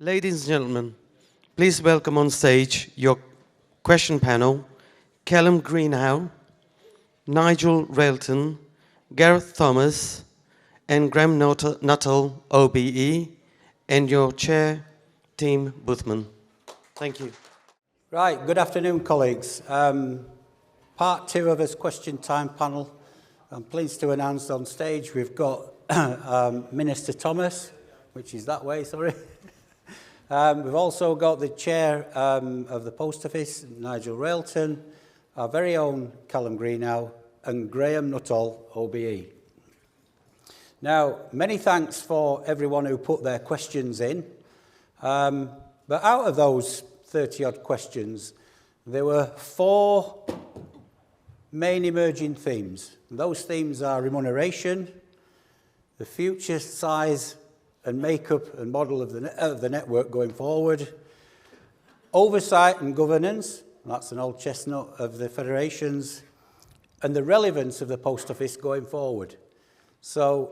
Ladies and gentlemen, please welcome on stage your question panel, Calum Greenhow, Nigel Railton, Gareth Thomas, and Graeme Nuttall OBE, and your Chair, Tim Boothman. Thank you. Right, good afternoon, colleagues. Part two of this question time panel. I'm pleased to announce on stage we've got Minister Thomas, which is that way, sorry. We've also got the Chair of the Post Office, Nigel Railton, our very own Calum Greenhow, and Graeme Nuttall OBE. Now, many thanks for everyone who put their questions in. But out of those 30-odd questions, there were 4 main emerging themes. Those themes are remuneration, the future size and makeup and model of the network going forward, oversight and governance, that's an old chestnut of the federations, and the relevance of the Post Office going forward. So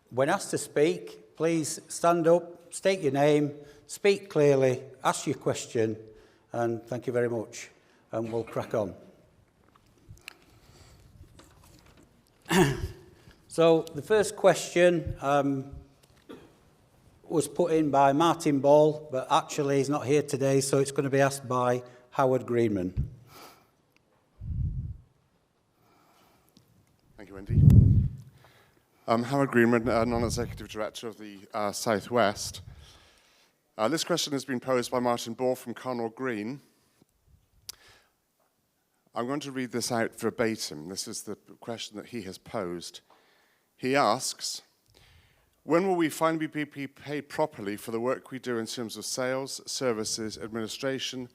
when asked to speak, please stand up, state your name, speak clearly, ask your question, and thank you very much, and we'll crack on. So the first question was put in by Martin Ball, but actually he's not here today, so it's going to be asked by Howard Greenman. Thank you, Wendy. Howard Greenman, Non-Executive Director of the South West. This question has been posed by Martin Ball from Connaught Green. I'm going to read this out verbatim. This is the question that he has posed. He asks, when will we finally be paid properly for the work we do in terms of sales, services, administration,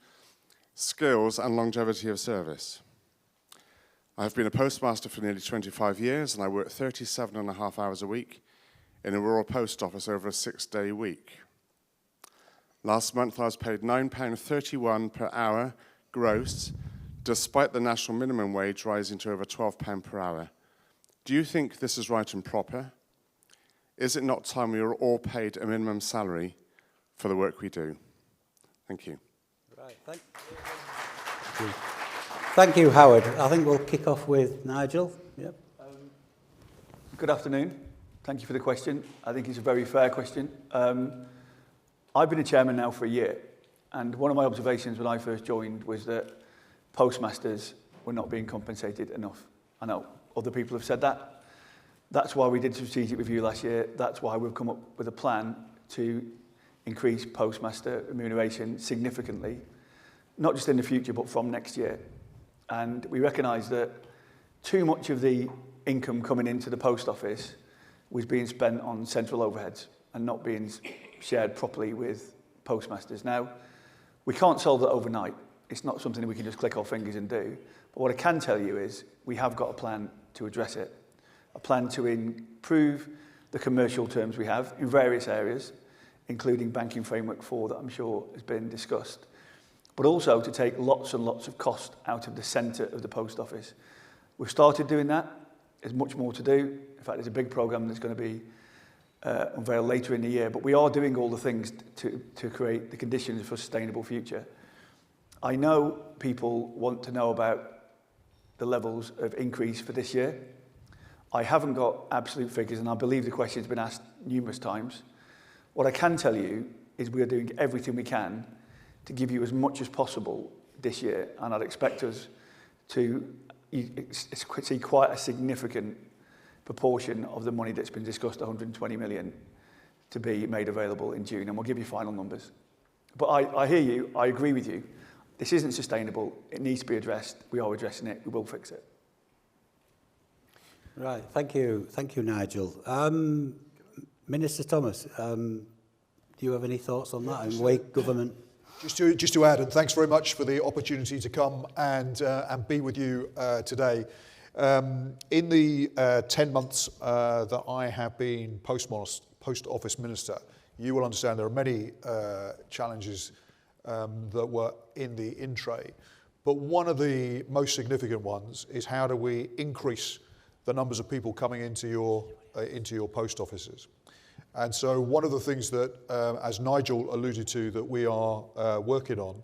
skills, and longevity of service? I have been a postmaster for nearly 25 years, and I work 37.5 hours a week in a rural post office over a 6-day week. Last month, I was paid £9.31 per hour gross, despite the national minimum wage rising to over £12 per hour. Do you think this is right and proper? Is it not time we were all paid a minimum salary for the work we do? Thank you. Right, thank you. Thank you, Howard. I think we'll kick off with Nigel. Yep. Good afternoon. Thank you for the question. I think it's a very fair question. I've been a chairman now for a year, and one of my observations when I first joined was that postmasters were not being compensated enough. I know other people have said that. That's why we did a strategic review last year. That's why we've come up with a plan to increase postmaster remuneration significantly, not just in the future, but from next year. And we recognise that too much of the income coming into the post office was being spent on central overheads and not being shared properly with postmasters. Now, we can't solve that overnight. It's not something that we can just click our fingers and do. But what I can tell you is we have got a plan to address it, a plan to improve the commercial terms we have in various areas, including Banking Framework 4 that I'm sure has been discussed, but also to take lots and lots of cost out of the centre of the post office. We've started doing that. There's much more to do. In fact, there's a big programme that's going to be unveiled later in the year, but we are doing all the things to create the conditions for a sustainable future. I know people want to know about the levels of increase for this year. I haven't got absolute figures, and I believe the question's been asked numerous times. What I can tell you is we are doing everything we can to give you as much as possible this year, and I'd expect us to see quite a significant proportion of the money that's been discussed, 120 million, to be made available in June, and we'll give you final numbers. But I hear you, I agree with you. This isn't sustainable, it needs to be addressed, we are addressing it, we will fix it. Right, thank you, Nigel. Minister Thomas, do you have any thoughts on that and way government? Just to add, and thanks very much for the opportunity to come and be with you today. In the 10 months that I have been Post Office Minister, you will understand there are many challenges that were in the in-tray. But one of the most significant ones is how do we increase the numbers of people coming into your post offices. And so one of the things that, as Nigel alluded to, that we are working on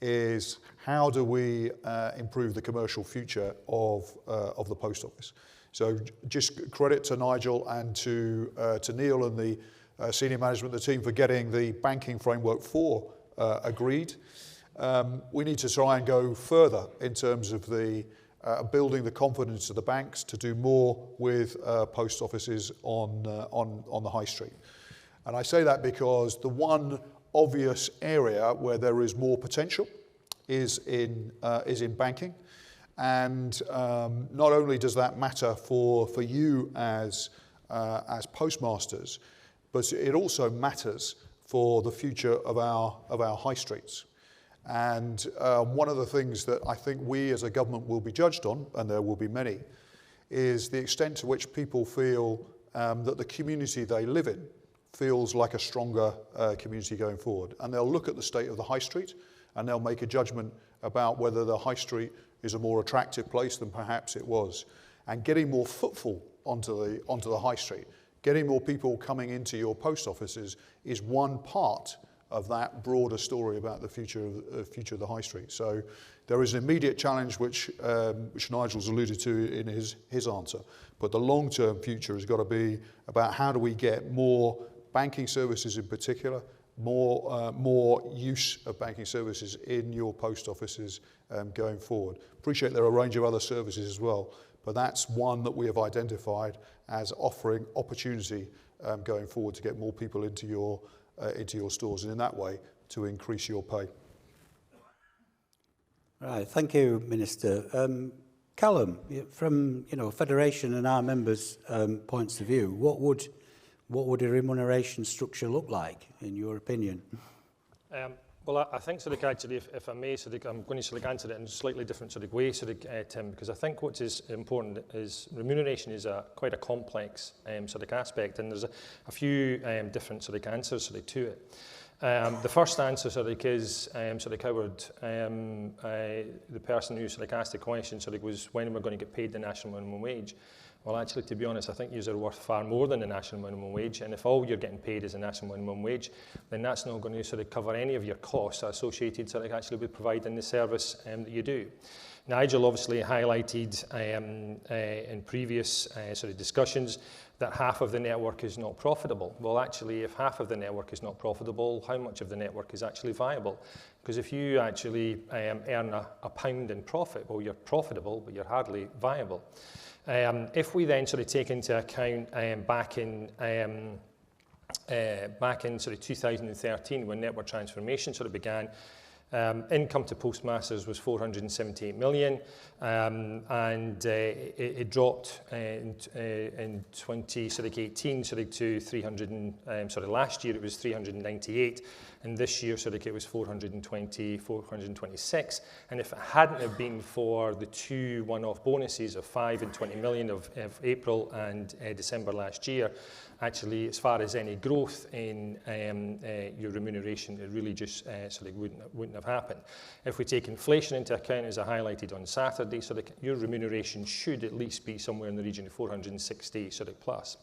is how do we improve the commercial future of the post office. So just credit to Nigel and to Neil and the senior management of the team for getting the banking framework 4 agreed. We need to try and go further in terms of the building the confidence of the banks to do more with post offices on the high street. And I say that because the one obvious area where there is more potential is in banking. And not only does that matter for you as postmasters, but it also matters for the future of our high streets. And one of the things that I think we as a government will be judged on, and there will be many, is the extent to which people feel that the community they live in feels like a stronger community going forward. And they'll look at the state of the high street and they'll make a judgment about whether the high street is a more attractive place than perhaps it was. And getting more footfall onto the high street, getting more people coming into your post offices is one part of that broader story about the future of the high street. So there is an immediate challenge which Nigel's alluded to in his answer, but the long-term future has got to be about how do we get more banking services in particular, more use of banking services in your post offices going forward. Appreciate there are a range of other services as well, but that's one that we have identified as offering opportunity going forward to get more people into your stores, and in that way to increase your pay. Right, thank you, Minister. Calum, from Federation and our members' points of view, what would a remuneration structure look like, in your opinion? Well, I think actually, if I may, I'm going to answer it in a slightly different way, Tim, because I think what is important is remuneration is quite a complex aspect, and there's a few different answers to it. The first answer is Howard, the person who asked the question was when we're going to get paid the national minimum wage. Well, actually, to be honest, I think you are worth far more than the national minimum wage, and if all you're getting paid is a national minimum wage, then that's not going to cover any of your costs associated actually with providing the service that you do. Nigel obviously highlighted in previous discussions that half of the network is not profitable. Well, actually, if half of the network is not profitable, how much of the network is actually viable? Because if you actually earn a pound in profit, well, you're profitable, but you're hardly viable. If we then take into account back in 2013, when network transformation began, income to postmasters was 478 million, and it dropped in 2018 to 300. Last year it was 398, and this year it was 426. And if it hadn't have been for the two one-off bonuses of 5 and 20 million of April and December last year, actually, as far as any growth in your remuneration, it really just wouldn't have happened. If we take inflation into account, as I highlighted on Saturday, your remuneration should at least be somewhere in the region of 460 plus.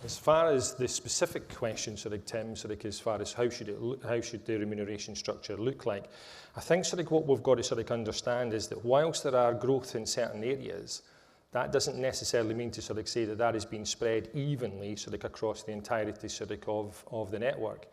As far as the specific question, Tim, as far as how should the remuneration structure look like, I think what we've got to understand is that whilst there are growth in certain areas, that doesn't necessarily mean to say that is being spread evenly across the entirety of the network.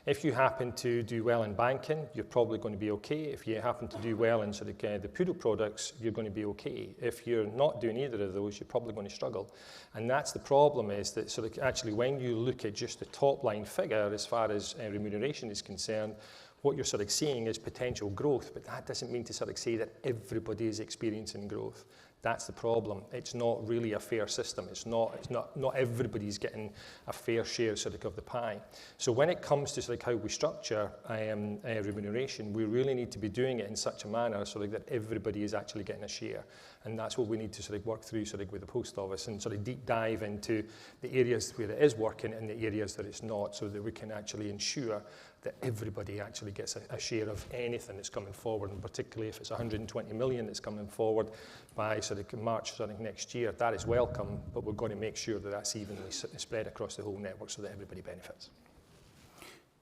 If you happen to do well in banking, you're probably going to be okay. If you happen to do well in the Poodle products, you're going to be okay. If you're not doing either of those, you're probably going to struggle. And that's the problem, is that actually when you look at just the top line figure as far as remuneration is concerned, what you're seeing is potential growth, but that doesn't mean to say that everybody is experiencing growth. That's the problem. It's not really a fair system. Not everybody's getting a fair share of the pie. So when it comes to how we structure remuneration, we really need to be doing it in such a manner that everybody is actually getting a share. And that's what we need to sort of work through sort of with the Post Office and sort of deep dive into the areas where it is working and the areas that it's not, so that we can actually ensure that everybody actually gets a share of anything that's coming forward, and particularly if it's 120 million that's coming forward by sort of March sort of next year, that is welcome, but we're going to make sure that that's evenly spread across the whole network so that everybody benefits.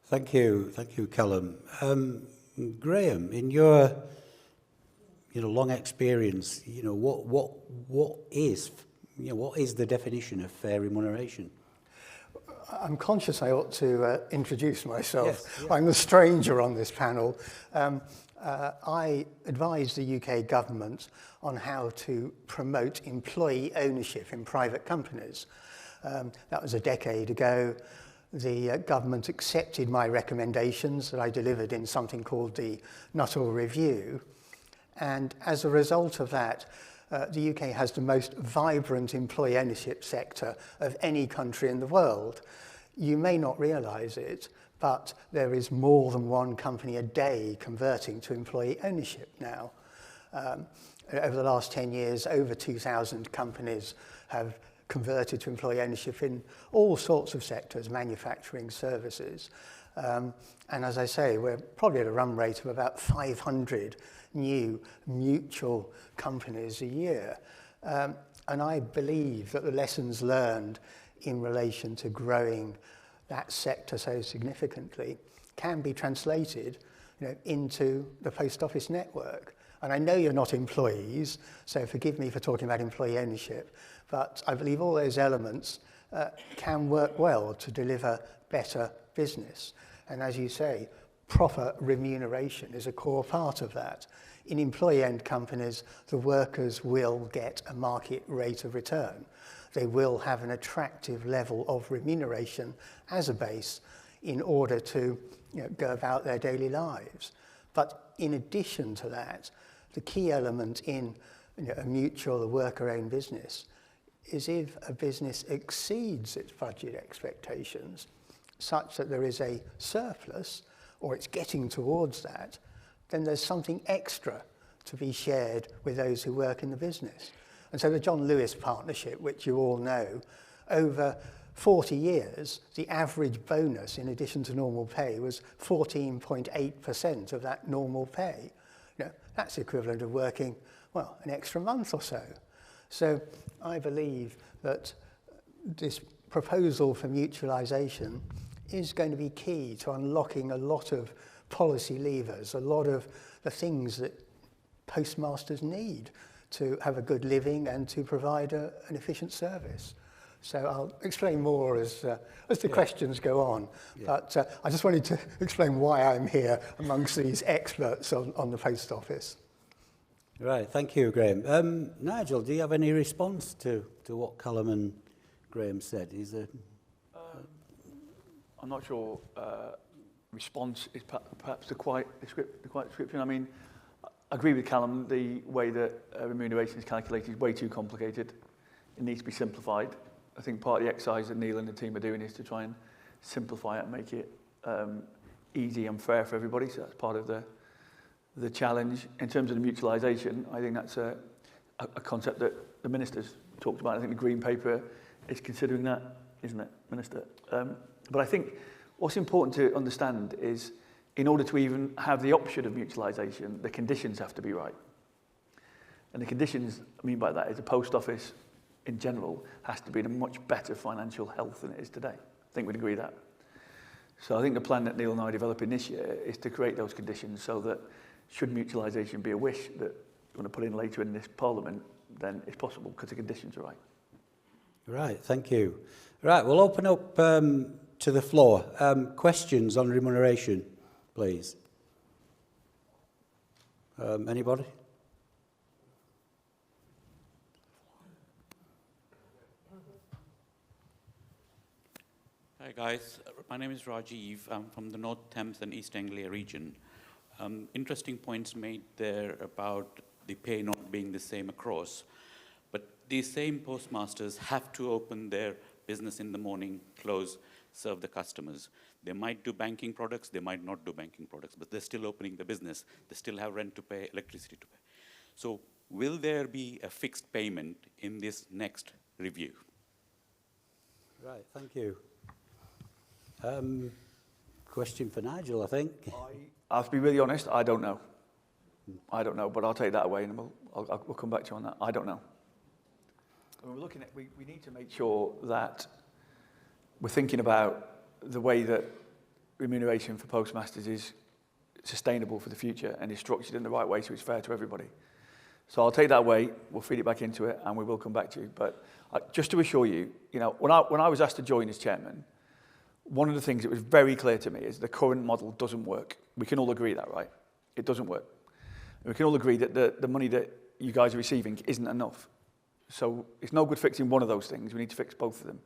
Thank you, Calum. Graeme, in your long experience, what is the definition of fair remuneration? I'm conscious I ought to introduce myself. Yes. I'm the stranger on this panel. I advise the UK government on how to promote employee ownership in private companies. That was a decade ago. The government accepted my recommendations that I delivered in something called the Nuttall Review. And as a result of that, the UK has the most vibrant employee ownership sector of any country in the world. You may not realise it, but there is more than one company a day converting to employee ownership now. Over the last 10 years, over 2,000 companies have converted to employee ownership in all sorts of sectors, manufacturing, services. And as I say, we're probably at a run rate of about 500 new mutual companies a year. And I believe that the lessons learned in relation to growing that sector so significantly can be translated into the Post Office network. And I know you're not employees, so forgive me for talking about employee ownership, but I believe all those elements can work well to deliver better business. And as you say, proper remuneration is a core part of that. In employee-owned companies, the workers will get a market rate of return. They will have an attractive level of remuneration as a base in order to go about their daily lives. But in addition to that, the key element in a mutual or worker-owned business is if a business exceeds its budget expectations such that there is a surplus, or it's getting towards that, then there's something extra to be shared with those who work in the business. And so the John Lewis Partnership, which you all know, over 40 years, the average bonus in addition to normal pay was 14.8% of that normal pay. That's the equivalent of working, well, an extra month or so. So I believe that this proposal for mutualisation is going to be key to unlocking a lot of policy levers, a lot of the things that postmasters need to have a good living and to provide an efficient service. So I'll explain more as the questions go on. Yeah. But I just wanted to explain why I'm here amongst these experts on the Post Office. Right, thank you, Graeme. Nigel, do you have any response to what Calum and Graeme said? Is there... I'm not sure response is perhaps the quite description. I mean, I agree with Calum, the way that remuneration is calculated is way too complicated. It needs to be simplified. I think part of the exercise that Neil and the team are doing is to try and simplify it and make it easy and fair for everybody. So that's part of the challenge. In terms of the mutualisation, I think that's a concept that the Minister's talked about. I think the Green Paper is considering that, isn't it, Minister? But I think what's important to understand is in order to even have the option of mutualisation, the conditions have to be right. And the conditions I mean by that is the Post Office in general has to be in a much better financial health than it is today. I think we'd agree that. So I think the plan that Neil and I are developing this year is to create those conditions so that should mutualisation be a wish that you want to put in later in this Parliament, then it's possible because the conditions are right. Right, thank you. Right, we'll open up to the floor. Questions on remuneration, please. Anybody? Hi guys, my name is Rajiv. I'm from the North Thames and East Anglia region. Interesting points made there about the pay not being the same across, but these same postmasters have to open their business in the morning, close, serve the customers. They might do banking products, they might not do banking products, but they're still opening the business. They still have rent to pay, electricity to pay. So will there be a fixed payment in this next review? Right, thank you. Question for Nigel, I think. I have to be really honest, I don't know. I don't know, but I'll take that away and we'll come back to you on that. I don't know. We're looking at, we need to make sure that we're thinking about the way that remuneration for postmasters is sustainable for the future and is structured in the right way so it's fair to everybody. So I'll take that away, we'll feed it back into it, and we will come back to you. But just to assure you, you know, when I was asked to join as chairman, one of the things that was very clear to me is the current model doesn't work. We can all agree that, right? It doesn't work. And we can all agree that the money that you guys are receiving isn't enough. So it's no good fixing one of those things. We need to fix both of them.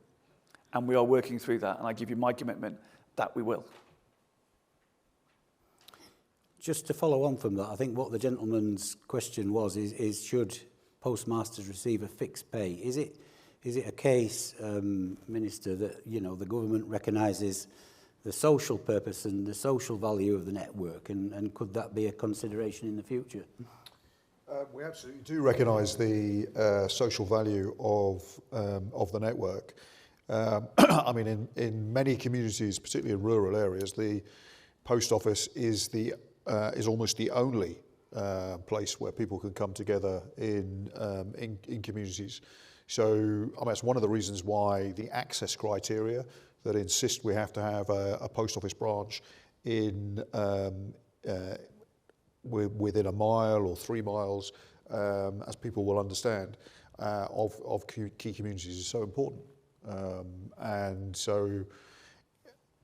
And we are working through that, and I give you my commitment that we will. Just to follow on from that, I think what the gentleman's question was is should postmasters receive a fixed pay? Is it a case, Minister, that the government recognises the social purpose and the social value of the network, and could that be a consideration in the future? We absolutely do recognise the social value of the network. I mean, in many communities, particularly in rural areas, the post office is almost the only place where people can come together in communities. So, I mean, that's one of the reasons why the access criteria that insist we have to have a post office branch in within a mile or 3 miles, as people will understand, of key communities is so important. And so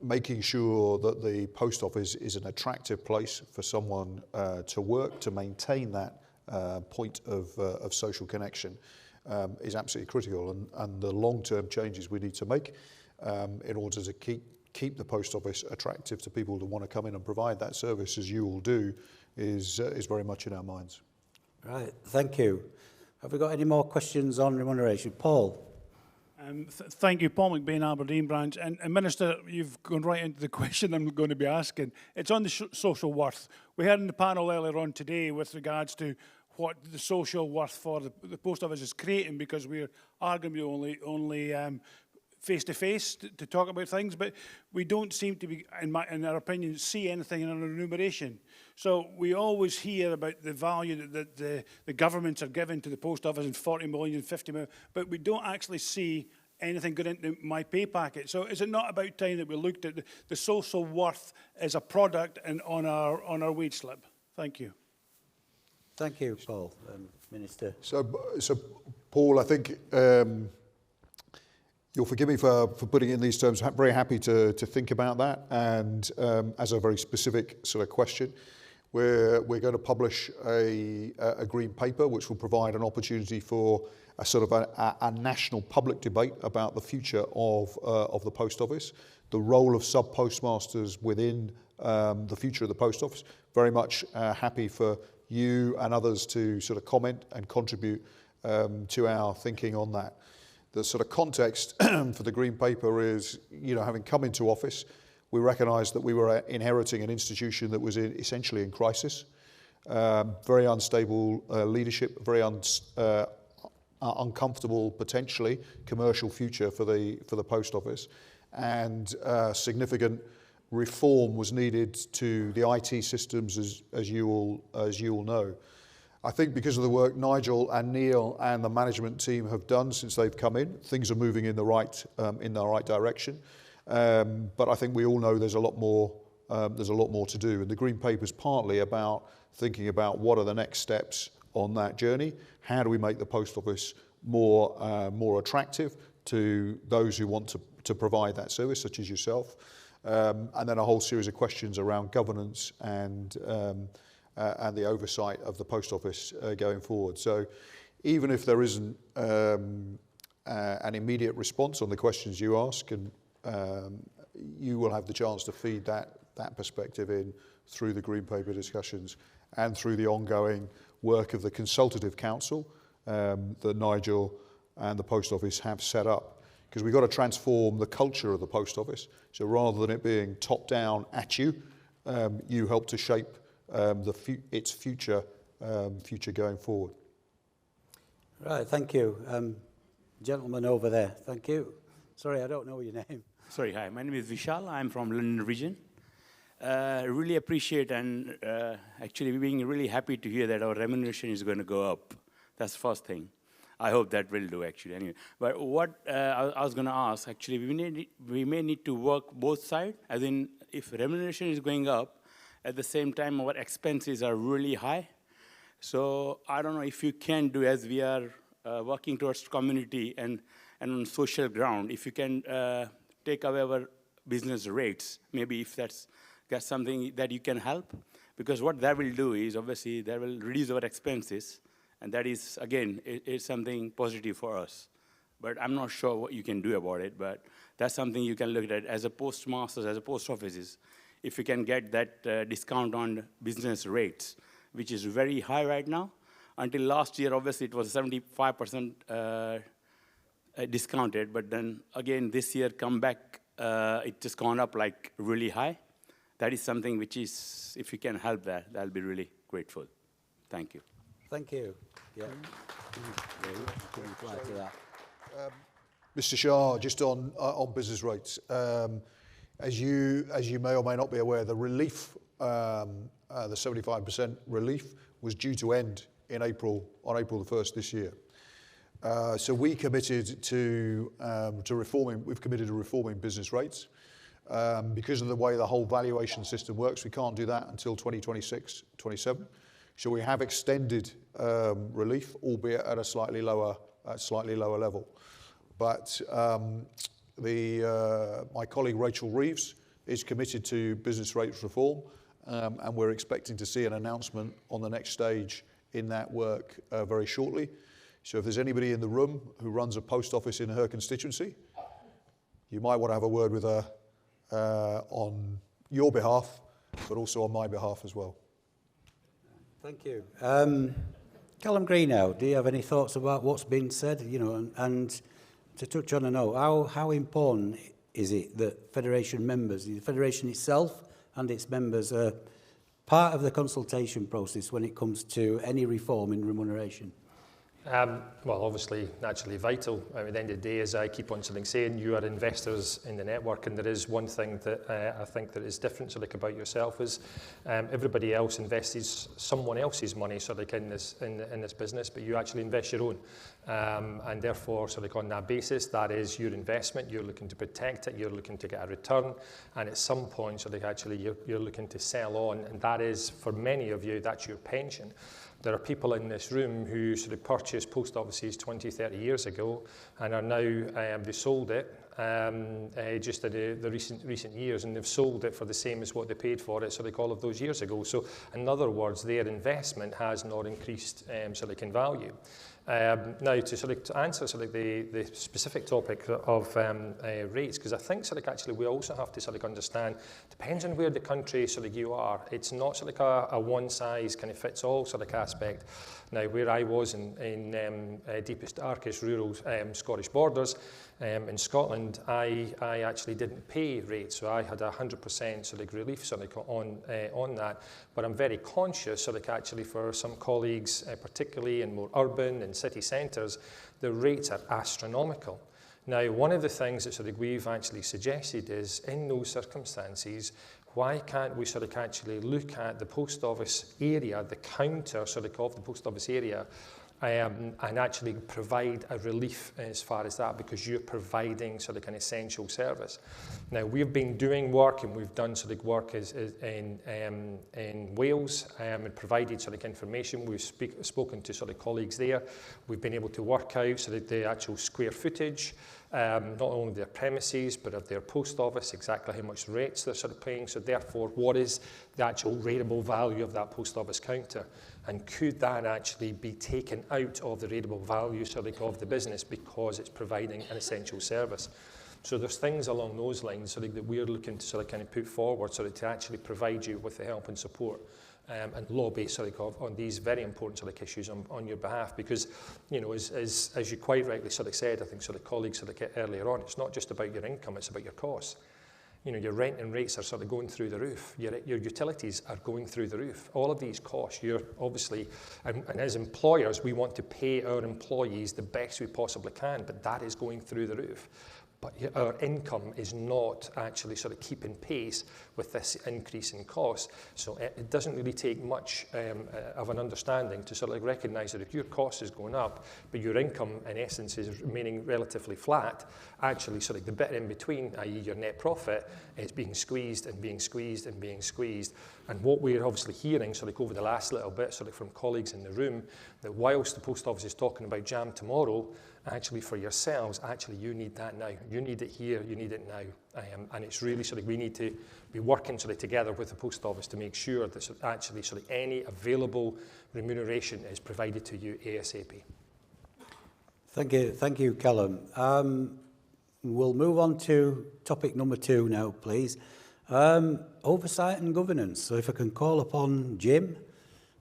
making sure that the post office is an attractive place for someone to work, to maintain that point of social connection is absolutely critical. And the long-term changes we need to make in order to keep the post office attractive to people to want to come in and provide that service, as you all do, is very much in our minds. Right, thank you. Have we got any more questions on remuneration? Paul? Thank you, Paul McBain, Aberdeen branch. And Minister, you've gone right into the question I'm going to be asking. It's on the social worth. We heard in the panel earlier on today with regards to what the social worth for the post office is creating, because we're arguably only face-to-face to talk about things, but we don't seem to be, in our opinion, see anything in our remuneration. So we always hear about the value that the governments are giving to the post office in 40 million, 50 million, but we don't actually see anything going into my pay packet. So is it not about time that we looked at the social worth as a product and on our wage slip? Thank you. Thank you, Paul. Minister. So Paul, I think you'll forgive me for putting it in these terms. I'm very happy to think about that. And as a very specific sort of question, we're going to publish a green paper which will provide an opportunity for a sort of a national public debate about the future of the post office, the role of sub-postmasters within the future of the post office. Very much happy for you and others to sort of comment and contribute to our thinking on that. The sort of context for the green paper is, having come into office, we recognised that we were inheriting an institution that was essentially in crisis, very unstable leadership, very uncomfortable, potentially, commercial future for the post office, and significant reform was needed to the IT systems, as you all know. I think because of the work Nigel and Neil and the management team have done since they've come in, things are moving in the right direction. But I think we all know there's a lot more to do. And the green paper is partly about thinking about what are the next steps on that journey. How do we make the post office more attractive to those who want to provide that service, such as yourself, and then a whole series of questions around governance and the oversight of the post office going forward. So even if there isn't an immediate response on the questions you ask, and you will have the chance to feed that perspective in through the green paper discussions and through the ongoing work of the consultative council that Nigel and the post office have set up. Because we've got to transform the culture of the post office. So rather than it being top down at you, you help to shape its future going forward. Right, thank you. Gentleman over there, thank you. Sorry, I don't know your name. Sorry, hi, my name is Vishal. I'm from London region. Really appreciate and actually being really happy to hear that our remuneration is going to go up. That's the first thing. I hope that will do actually anyway. But what I was going to ask, actually, we may need to work both sides, as in if remuneration is going up, at the same time our expenses are really high. So I don't know if you can do, as we are working towards community and on social ground, if you can take away our business rates, maybe if that's something that you can help, because what that will do is obviously that will reduce our expenses, and that is, again, it's something positive for us. But I'm not sure what you can do about it, but that's something you can look at as a postmasters, as a post offices, if you can get that discount on business rates, which is very high right now. Until last year, obviously, it was 75% discounted, but then again, this year come back, it just gone up like really high. That is something which is, if you can help that, I'll be really grateful. Thank you. Thank you. Yeah. Can reply to that. Mr. Shah, just on business rates, as you may or may not be aware, the relief, the 75% relief, was due to end in April, on April the 1st this year. So we committed to reforming. We've committed to reforming business rates. Because of the way the whole valuation system works, we can't do that until 2026, 27. So we have extended relief, albeit at a slightly lower level. But my colleague Rachel Reeves is committed to business rates reform, and we're expecting to see an announcement on the next stage in that work very shortly. So if there's anybody in the room who runs a post office in her constituency, you might want to have a word with her on your behalf, but also on my behalf as well. Thank you. Calum Greenhow, do you have any thoughts about what's been said? You know, and to touch on a note, how important is it that Federation members, the Federation itself and its members, are part of the consultation process when it comes to any reform in remuneration? Well, obviously, naturally vital. At the end of the day, as I keep on saying, you are investors in the network, and there is one thing that I think that is different about yourself is everybody else invests someone else's money in this business, but you actually invest your own. And therefore, on that basis, that is your investment. You're looking to protect it. You're looking to get a return, and at some point, actually you're looking to sell on, and that is, for many of you, that's your pension. There are people in this room who purchased post offices 20, 30 years ago and are now, they sold it just in the recent years, and they've sold it for the same as what they paid for it, all of those years ago. So in other words, their investment has not increased in value. Now, to answer the specific topic of rates, because I think actually we also have to understand, depends on where the country you are. It's not a one size kind of fits all aspect. Now, where I was in deepest, darkest rural Scottish borders in Scotland, I actually didn't pay rates, so I had 100% relief on that. But I'm very conscious actually for some colleagues, particularly in more urban and city centres, the rates are astronomical. Now, one of the things that we've actually suggested is, in those circumstances, why can't we actually look at the post office area, the counter of the post office area, and actually provide a relief as far as that, because you're providing an essential service. Now, we've been doing work, and we've done work in Wales, and provided information. We've spoken to colleagues there. We've been able to work out the actual square footage, not only their premises, but of their post office, exactly how much rates they're paying. So therefore, what is the actual rateable value of that post office counter? And could that actually be taken out of the rateable value of the business because it's providing an essential service? So there's things along those lines that we're looking to kind of put forward to actually provide you with the help and support and lobby on these very important issues on your behalf, because, you know, as you quite rightly said, I think colleagues earlier on, it's not just about your income, it's about your costs. your rent and rates are sort of going through the roof. Your utilities are going through the roof. All of these costs, you're obviously, and as employers, we want to pay our employees the best we possibly can, but that is going through the roof. But our income is not actually sort of keeping pace with this increase in cost. So it doesn't really take much of an understanding to sort of recognise that if your cost is going up, but your income in essence is remaining relatively flat, actually sort of the bit in between, i.e. your net profit, is being squeezed and being squeezed and being squeezed. And what we're obviously hearing sort of over the last little bit sort of from colleagues in the room, that whilst the Post Office is talking about jam tomorrow, actually for yourselves, actually you need that now. You need it here, you need it now. And it's really sort of, we need to be working sort of together with the Post Office to make sure that sort of actually sort of any available remuneration is provided to you ASAP. Thank you, Calum. We'll move on to topic number 2 now, please. Oversight and governance. So if I can call upon Jim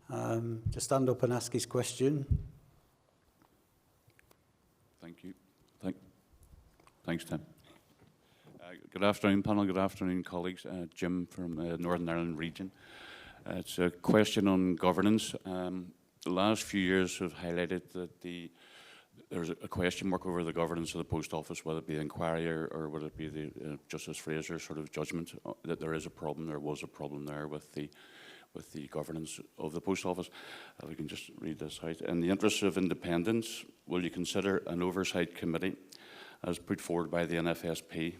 to stand up and ask his question. Thank you. Thanks, Tim. Good afternoon, panel. Good afternoon, colleagues. Jim from Northern Ireland region. It's a question on governance. The last few years have highlighted that there's a question mark over the governance of the Post Office, whether it be the inquiry or whether it be the Justice Fraser sort of judgment, that there is a problem, there was a problem there with the governance of the Post Office. If we can just read this out. In the interest of independence, will you consider an oversight committee as put forward by the NFSP?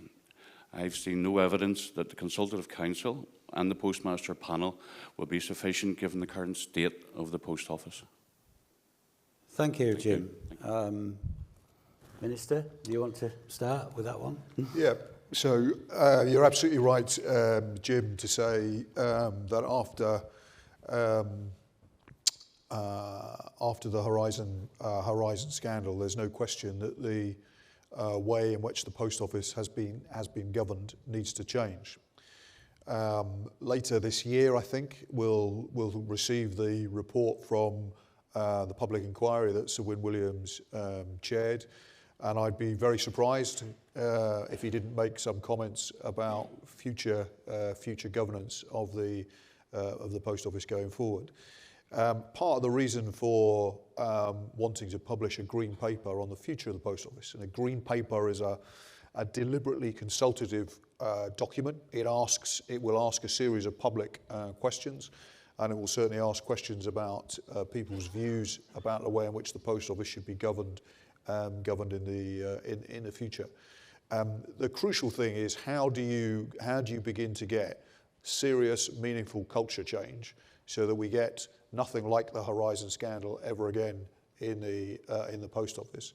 I've seen no evidence that the Consultative Council and the Postmaster panel will be sufficient given the current state of the Post Office. Thank you, Jim. Minister, do you want to start with that one? Yeah. So you're absolutely right, Jim, to say that after the Horizon scandal, there's no question that the way in which the Post Office has been governed needs to change. Later this year, I think, we'll receive the report from the public inquiry that Sir Wyn Williams chaired. And I'd be very surprised if he didn't make some comments about future governance of the Post Office going forward. Part of the reason for wanting to publish a green paper on the future of the Post Office, and a green paper is a deliberately consultative document. It will ask a series of public questions, and it will certainly ask questions about people's views about the way in which the Post Office should be governed in the future. The crucial thing is how do you begin to get serious, meaningful culture change so that we get nothing like the Horizon scandal ever again in the Post Office.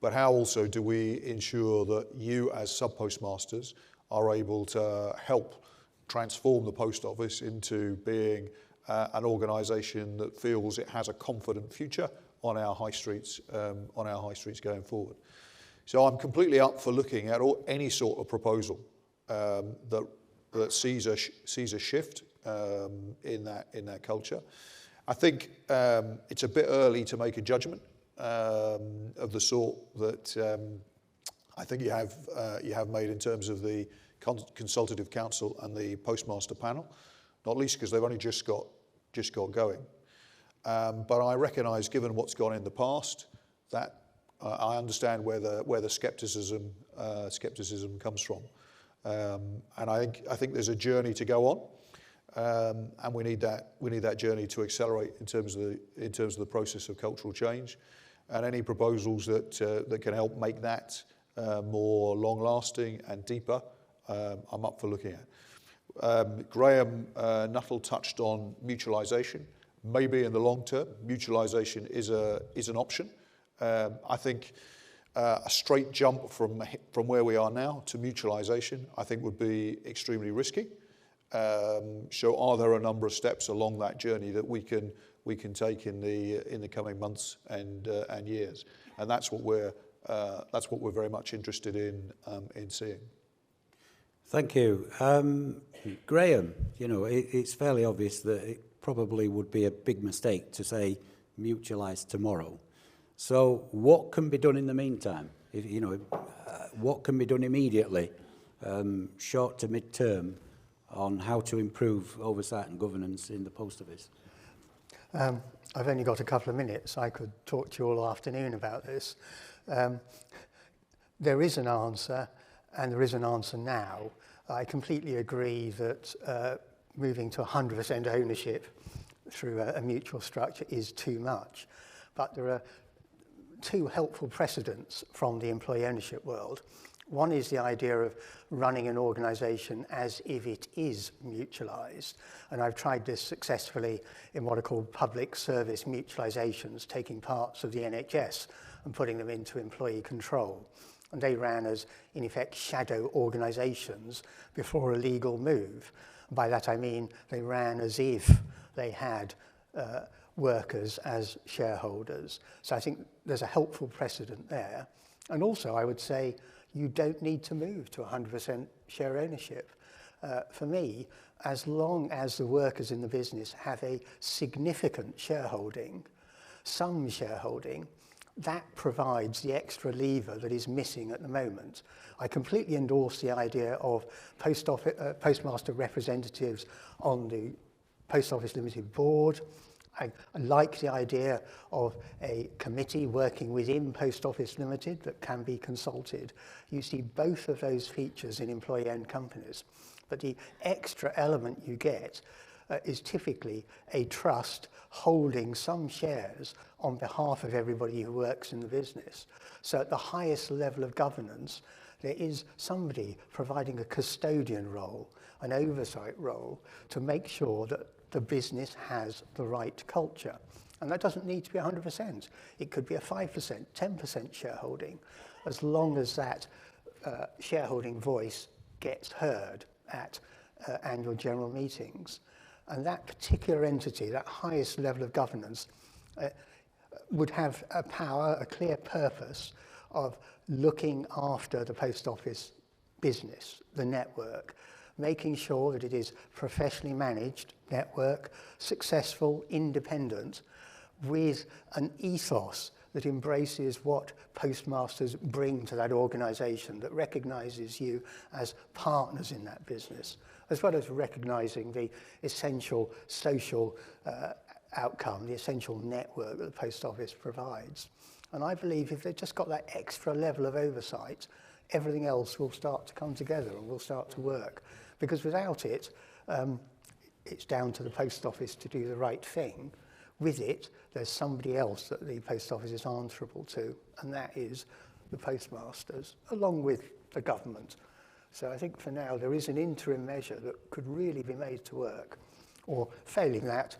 But how also do we ensure that you as sub-postmasters are able to help transform the Post Office into being an organisation that feels it has a confident future on our high streets going forward. So I'm completely up for looking at any sort of proposal that sees a shift in that culture. I think it's a bit early to make a judgment of the sort that I think you have made in terms of the Consultative Council and the Postmaster panel, not least because they've only just got going. But I recognise, given what's gone in the past, that I understand where the scepticism comes from, and I think there's a journey to go on, and we need that journey to accelerate in terms of the process of cultural change, and any proposals that can help make that more long-lasting and deeper, I'm up for looking at. Graeme Nuttall touched on mutualisation. Maybe in the long term, mutualisation is an option. I think a straight jump from where we are now to mutualisation, I think, would be extremely risky. So, are there a number of steps along that journey that we can take in the coming months and years? And that's what we're very much interested in seeing. Thank you, Graeme. You know, it's fairly obvious that it probably would be a big mistake to say mutualise tomorrow. So what can be done in the meantime? What can be done immediately short to mid-term on how to improve oversight and governance in the Post Office? I've only got a couple of minutes. I could talk to you all afternoon about this. There is an answer, and there is an answer now. I completely agree that moving to 100% ownership through a mutual structure is too much. But there are two helpful precedents from the employee ownership world. One is the idea of running an organisation as if it is mutualised. And I've tried this successfully in what are called public service mutualisations, taking parts of the NHS and putting them into employee control. And they ran as, in effect, shadow organisations before a legal move. By that I mean they ran as if they had workers as shareholders. So I think there's a helpful precedent there. And also I would say you don't need to move to 100% share ownership. For me, as long as the workers in the business have a significant shareholding, some shareholding, that provides the extra lever that is missing at the moment. I completely endorse the idea of postmaster representatives on the Post Office Limited board. I like the idea of a committee working within Post Office Limited that can be consulted. You see both of those features in employee-owned companies. But the extra element you get is typically a trust holding some shares on behalf of everybody who works in the business. So at the highest level of governance, there is somebody providing a custodian role, an oversight role, to make sure that the business has the right culture. And that doesn't need to be 100%. It could be a 5%, 10% shareholding, as long as that shareholding voice gets heard at annual general meetings. And that particular entity, that highest level of governance, would have a power, a clear purpose of looking after the post office business, the network, making sure that it is professionally managed network, successful, independent, with an ethos that embraces what postmasters bring to that organisation, that recognises you as partners in that business, as well as recognising the essential social outcome, the essential network that the post office provides. And I believe if they've just got that extra level of oversight, everything else will start to come together and will start to work. Because without it, it's down to the post office to do the right thing. With it, there's somebody else that the post office is answerable to, and that is the postmasters, along with the government. So I think for now, there is an interim measure that could really be made to work, or failing that,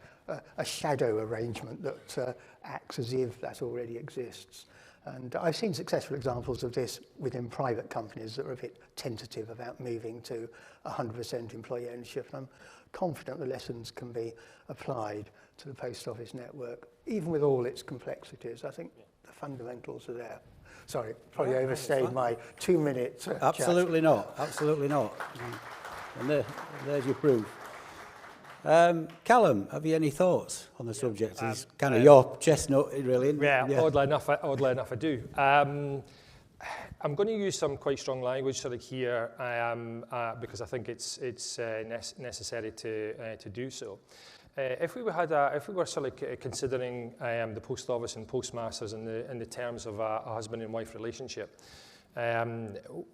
a shadow arrangement that acts as if that already exists. And I've seen successful examples of this within private companies that are a bit tentative about moving to 100% employee ownership. And I'm confident the lessons can be applied to the post office network, even with all its complexities. I think the fundamentals are there. Sorry, probably overstayed my 2 minutes. Absolutely not, absolutely not. And there's your proof. Calum, have you any thoughts on the subject? It's kind of your chestnut, really. Yeah, oddly enough I do. I'm going to use some quite strong language sort of here because I think it's necessary to do so. If we were sort of considering the post office and postmasters in the terms of a husband and wife relationship,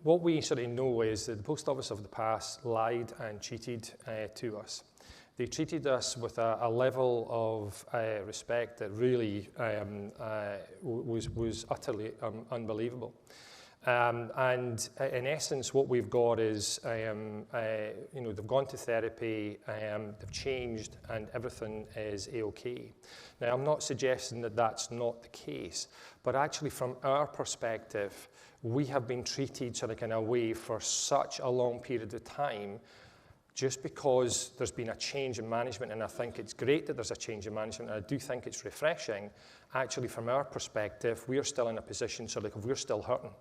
what we sort of know is that the post office of the past lied and cheated to us. They treated us with a level of respect that really was utterly unbelievable. And in essence, what we've got is, they've gone to therapy, they've changed, and everything is A-OK. Now, I'm not suggesting that that's not the case, but actually from our perspective, we have been treated sort of in a way for such a long period of time, just because there's been a change in management, and I think it's great that there's a change in management, and I do think it's refreshing. Actually, from our perspective, we're still in a position, so like we're still hurting.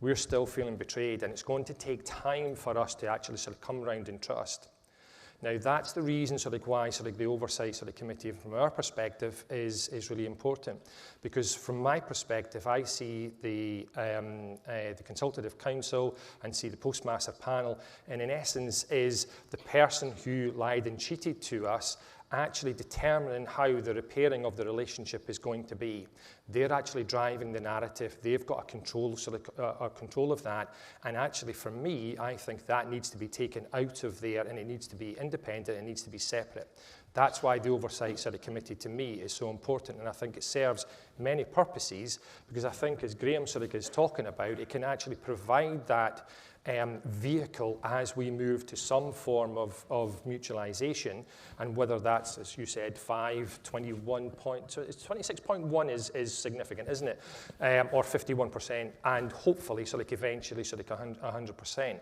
We're still feeling betrayed, and it's going to take time for us to actually sort of come around and trust. Now, that's the reason sort of why sort of the oversight sort of committee from our perspective is really important. Because from my perspective, I see the Consultative Council and see the Postmaster panel, and in essence is the person who lied and cheated to us actually determining how the repairing of the relationship is going to be. They're actually driving the narrative. They've got a control of that. And actually, for me, I think that needs to be taken out of there, and it needs to be independent. It needs to be separate. That's why the oversight sort of committee to me is so important, and I think it serves many purposes, because I think, as Graeme sort of is talking about, it can actually provide that vehicle as we move to some form of mutualisation, and whether that's, as you said, 26.1 is significant, isn't it? Or 51%, and hopefully sort of eventually sort of 100%.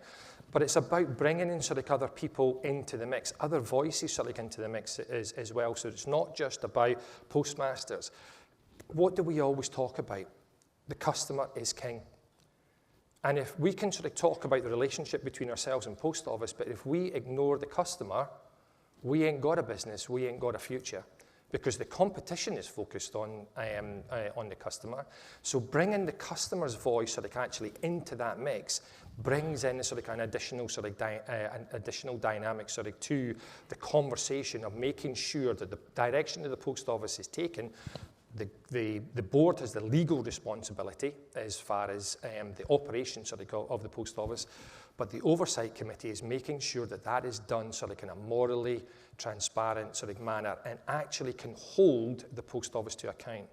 But it's about bringing in sort of other people into the mix, other voices sort of into the mix as well. So it's not just about postmasters. What do we always talk about? The customer is king. And if we can sort of talk about the relationship between ourselves and Post Office, but if we ignore the customer, we ain't got a business, we ain't got a future, because the competition is focused on the customer. So bringing the customer's voice sort of actually into that mix brings in a sort of an additional sort of additional dynamic sort of to the conversation of making sure that the direction that the Post Office is taken. The board has the legal responsibility as far as the operations of the Post Office, but the oversight committee is making sure that that is done sort of in a morally transparent sort of manner and actually can hold the Post Office to account.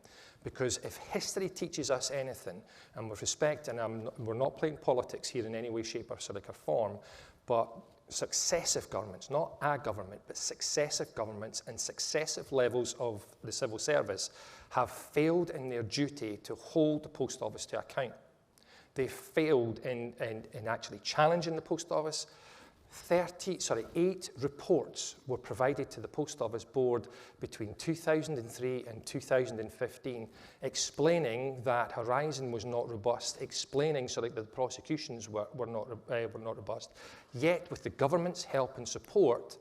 Because if history teaches us anything, and with respect, and we're not playing politics here in any way, shape, or sort of form, but successive governments, not our government, but successive governments and successive levels of the civil service have failed in their duty to hold the Post Office to account. They failed in actually challenging the Post Office. 8 reports were provided to the Post Office Board between 2003 and 2015, explaining that Horizon was not robust, explaining that the prosecutions were not robust. Yet, with the government's help and support,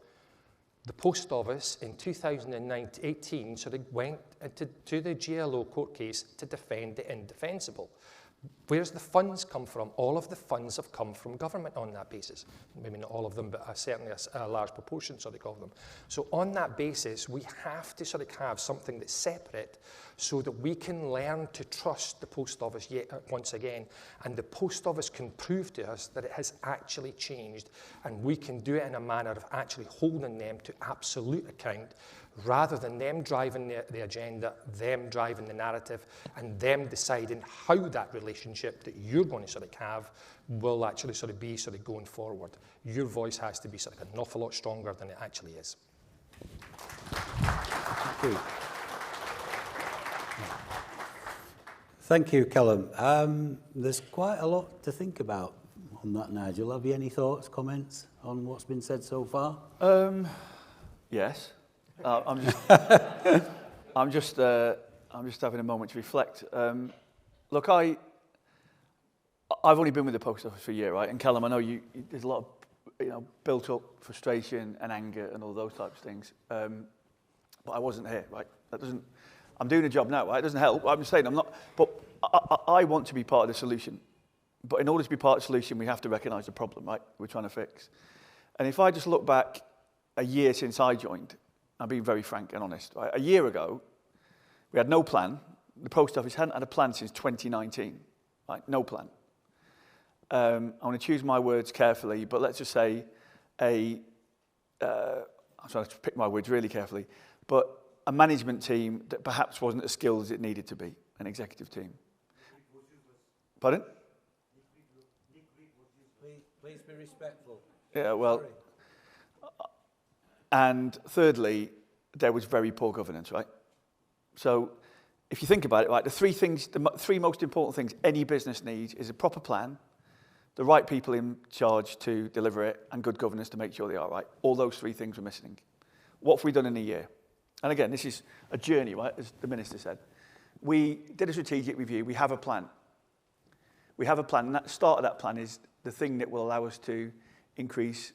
the Post Office in 2018 went to the GLO court case to defend the indefensible. Where's the funds come from? All of the funds have come from government on that basis. Maybe not all of them, but certainly a large proportion of them. So on that basis, we have to have something that's separate so that we can learn to trust the Post Office once again. And the Post Office can prove to us that it has actually changed. And we can do it in a manner of actually holding them to absolute account, rather than them driving the agenda, them driving the narrative, and them deciding how that relationship that you're going to have will actually be going forward. Your voice has to be an awful lot stronger than it actually is. Thank you. Thank you, Calum. There's quite a lot to think about on that, Nigel. Have you any thoughts, comments on what's been said so far? Yes. I'm just having a moment to reflect. Look, I've only been with the Post Office for a year, right? And Calum, I know there's a lot of built up frustration and anger and all those types of things. But I wasn't here, right? I'm doing a job now, right? It doesn't help. I'm saying I'm not. But I want to be part of the solution. But in order to be part of the solution, we have to recognise the problem, right? We're trying to fix. And if I just look back a year since I joined, I'm being very frank and honest. Right? A year ago, we had no plan. The Post Office hadn't had a plan since 2019. Right? No plan. I want to choose my words carefully, but let's just say I'm trying to pick my words really carefully, but a management team that perhaps wasn't as skilled as it needed to be, an executive team. Pardon? Please be respectful. Yeah, well... Sorry. And thirdly, there was very poor governance, right? So if you think about it, right, the three most important things any business needs is a proper plan, the right people in charge to deliver it, and good governance to make sure they are right. All those 3 things were missing. What have we done in a year? And again, this is a journey, right, as the Minister said. We did a strategic review. We have a plan. We have a plan, and the start of that plan is the thing that will allow us to increase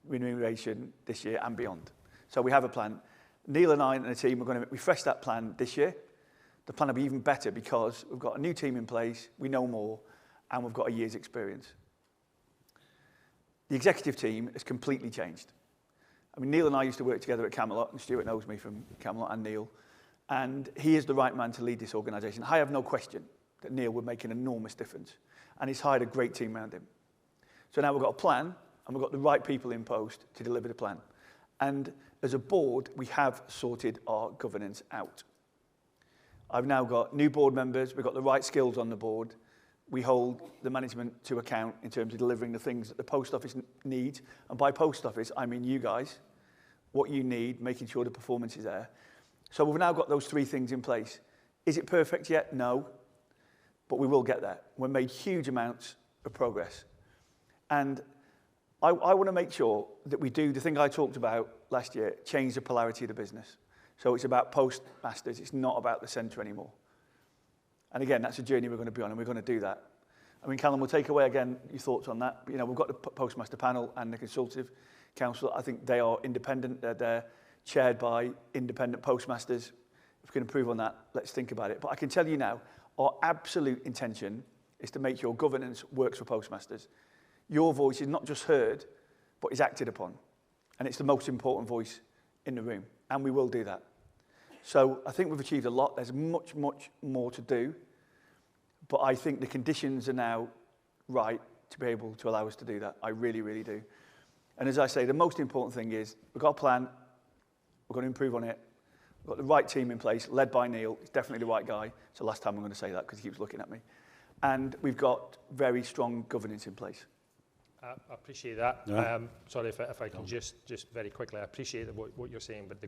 remuneration this year and beyond. So we have a plan. Neil and I and the team are going to refresh that plan this year. The plan will be even better because we've got a new team in place, we know more, and we've got a year's experience. The executive team has completely changed. I mean, Neil and I used to work together at Camelot, and Stuart knows me from Camelot and Neil, and he is the right man to lead this organisation. I have no question that Neil would make an enormous difference, and he's hired a great team around him. So now we've got a plan, and we've got the right people in post to deliver the plan. And as a board, we have sorted our governance out. I've now got new board members, we've got the right skills on the board, we hold the management to account in terms of delivering the things that the post office needs. And by post office, I mean you guys, what you need, making sure the performance is there. So we've now got those three things in place. Is it perfect yet? No. But we will get there. We've made huge amounts of progress. And I want to make sure that we do the thing I talked about last year, change the polarity of the business. So it's about postmasters. It's not about the centre anymore. And again, that's a journey we're going to be on, and we're going to do that. I mean, Calum, we'll take away again your thoughts on that. You know, we've got the postmaster panel and the consultative council. I think they are independent. They're chaired by independent postmasters. If we can improve on that, let's think about it. But I can tell you now, our absolute intention is to make sure governance works for postmasters. Your voice is not just heard, but is acted upon. And it's the most important voice in the room. And we will do that. So I think we've achieved a lot. There's much, much more to do. But I think the conditions are now right to be able to allow us to do that. I really, really do. And as I say, the most important thing is we've got a plan. We're going to improve on it. We've got the right team in place, led by Neil. He's definitely the right guy. It's the last time I'm going to say that because he keeps looking at me. And we've got very strong governance in place. I appreciate that. Yeah. Sorry if I can just very quickly. I appreciate what you're saying, but the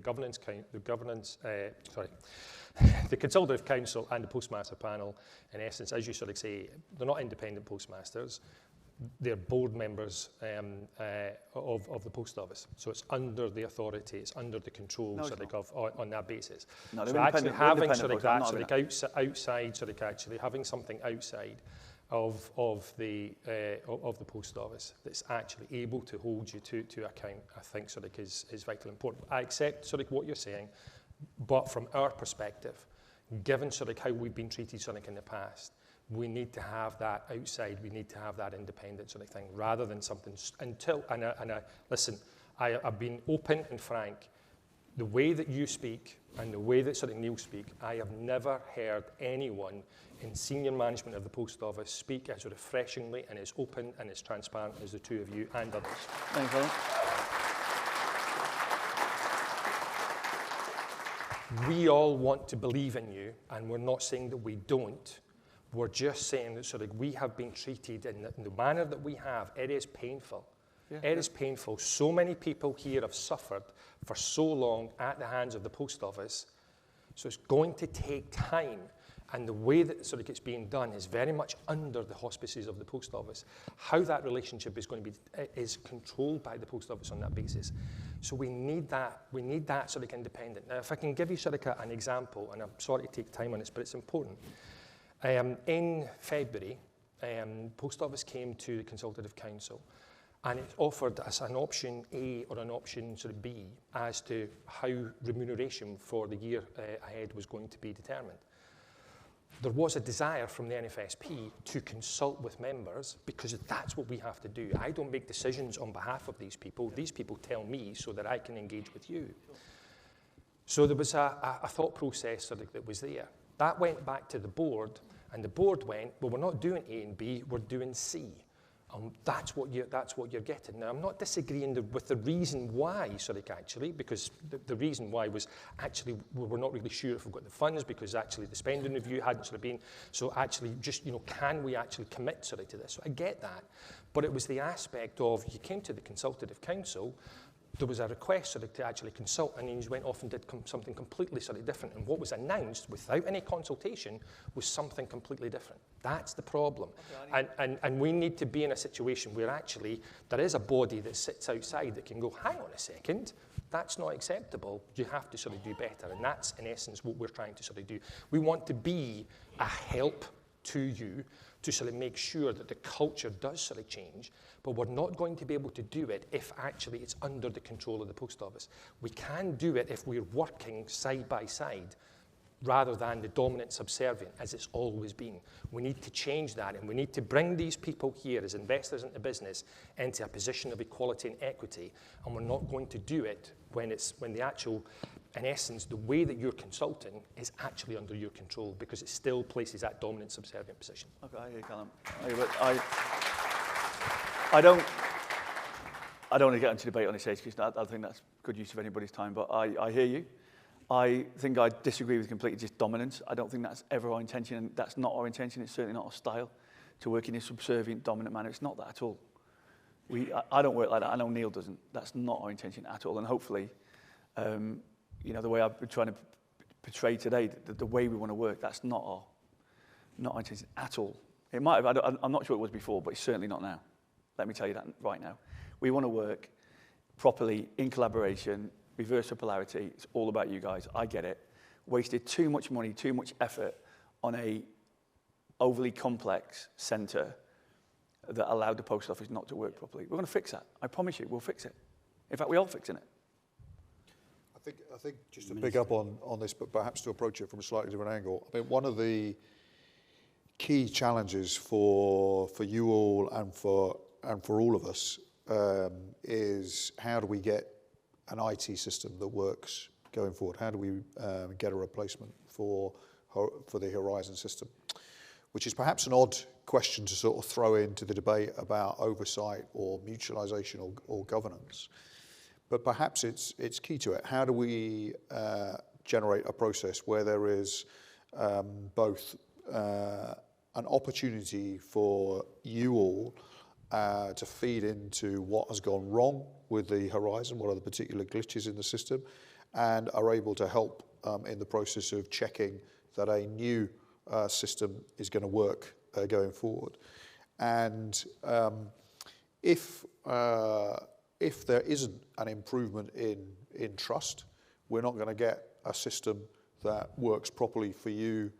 Consultative Council and the Postmaster Panel, in essence, as you sort of say, they're not independent postmasters. They're board members of the Post Office. So it's under the authority, it's under the control on that basis. No, so actually having sort of that outside, sort of actually having something outside of the Post Office that's actually able to hold you to account, I think sort of is vitally important. I accept sort of what you're saying, but from our perspective, given sort of how we've been treated sort of in the past, we need to have that outside, we need to have that independent sort of thing, rather than something until, listen, I've been open and frank. The way that you speak and the way that sort of Neil speak, I have never heard anyone in senior management of the Post Office speak as refreshingly and as open and as transparent as the two of you and others. Thanks, Alan. We all want to believe in you, and we're not saying that we don't. We're just saying that sort of we have been treated in the manner that we have. It is painful. Yeah, it is painful. So many people here have suffered for so long at the hands of the Post Office. So it's going to take time. And the way that sort of it's being done is very much under the auspices of the Post Office. How that relationship is going to be is controlled by the Post Office on that basis. So we need that sort of independent. Now, if I can give you sort of an example, and I'm sorry to take time on this, but it's important. In February, Post Office came to the Consultative Council, and it offered us an option A or an option sort of B as to how remuneration for the year ahead was going to be determined. There was a desire from the NFSP to consult with members because that's what we have to do. I don't make decisions on behalf of these people. These people tell me so that I can engage with you. So there was a thought process sort of that was there. That went back to the board, and the board went, well, we're not doing A and B, we're doing C. That's what you're getting. Now, I'm not disagreeing with the reason why, actually, because the reason why was actually we're not really sure if we've got the funds because actually the spending review hadn't sort of been. So actually, just can we actually commit to this? So I get that, but it was the aspect of you came to the Consultative Council. There was a request to actually consult, and then you went off and did something completely different. And what was announced without any consultation was something completely different. That's the problem. And we need to be in a situation where actually there is a body that sits outside that can go, hang on a second, that's not acceptable. You have to do better. And that's in essence what we're trying to do. We want to be a help to you to sort of make sure that the culture does sort of change, but we're not going to be able to do it if actually it's under the control of the post office. We can do it if we're working side by side rather than the dominant subservient, as it's always been. We need to change that, and we need to bring these people here as investors into business into a position of equality and equity, and we're not going to do it when the actual, in essence, the way that you're consulting is actually under your control, because it still places that dominant subservient position. Okay, I hear you, Calum. I don't want to get into debate on this age, because I think that's good use of anybody's time, but I hear you. I think I disagree with completely just dominance. I don't think that's ever our intention, and that's not our intention. It's certainly not our style to work in a subservient, dominant manner. It's not that at all. I don't work like that. I know Neil doesn't. That's not our intention at all. And hopefully, you know, the way I've been trying to portray today, the way we want to work, that's not our intention at all. It might have. I'm not sure it was before, but it's certainly not now. Let me tell you that right now. We want to work properly in collaboration. Reverse the polarity. It's all about you guys. I get it. Wasted too much money, too much effort on a overly complex centre that allowed the post office not to work properly. We're going to fix that. I promise you, we'll fix it. In fact, we are fixing it. I think just to pick up on this, but perhaps to approach it from a slightly different angle. I mean, one of the key challenges for you all and for all of us is how do we get an IT system that works going forward? How do we get a replacement for the Horizon system? Which is perhaps an odd question to sort of throw into the debate about oversight or mutualisation or governance. But perhaps it's key to it. How do we generate a process where there is both an opportunity for you all to feed into what has gone wrong with the Horizon, what are the particular glitches in the system, and are able to help in the process of checking that a new system is going to work going forward. And if there isn't an improvement in trust, we're not going to get a system that works properly for you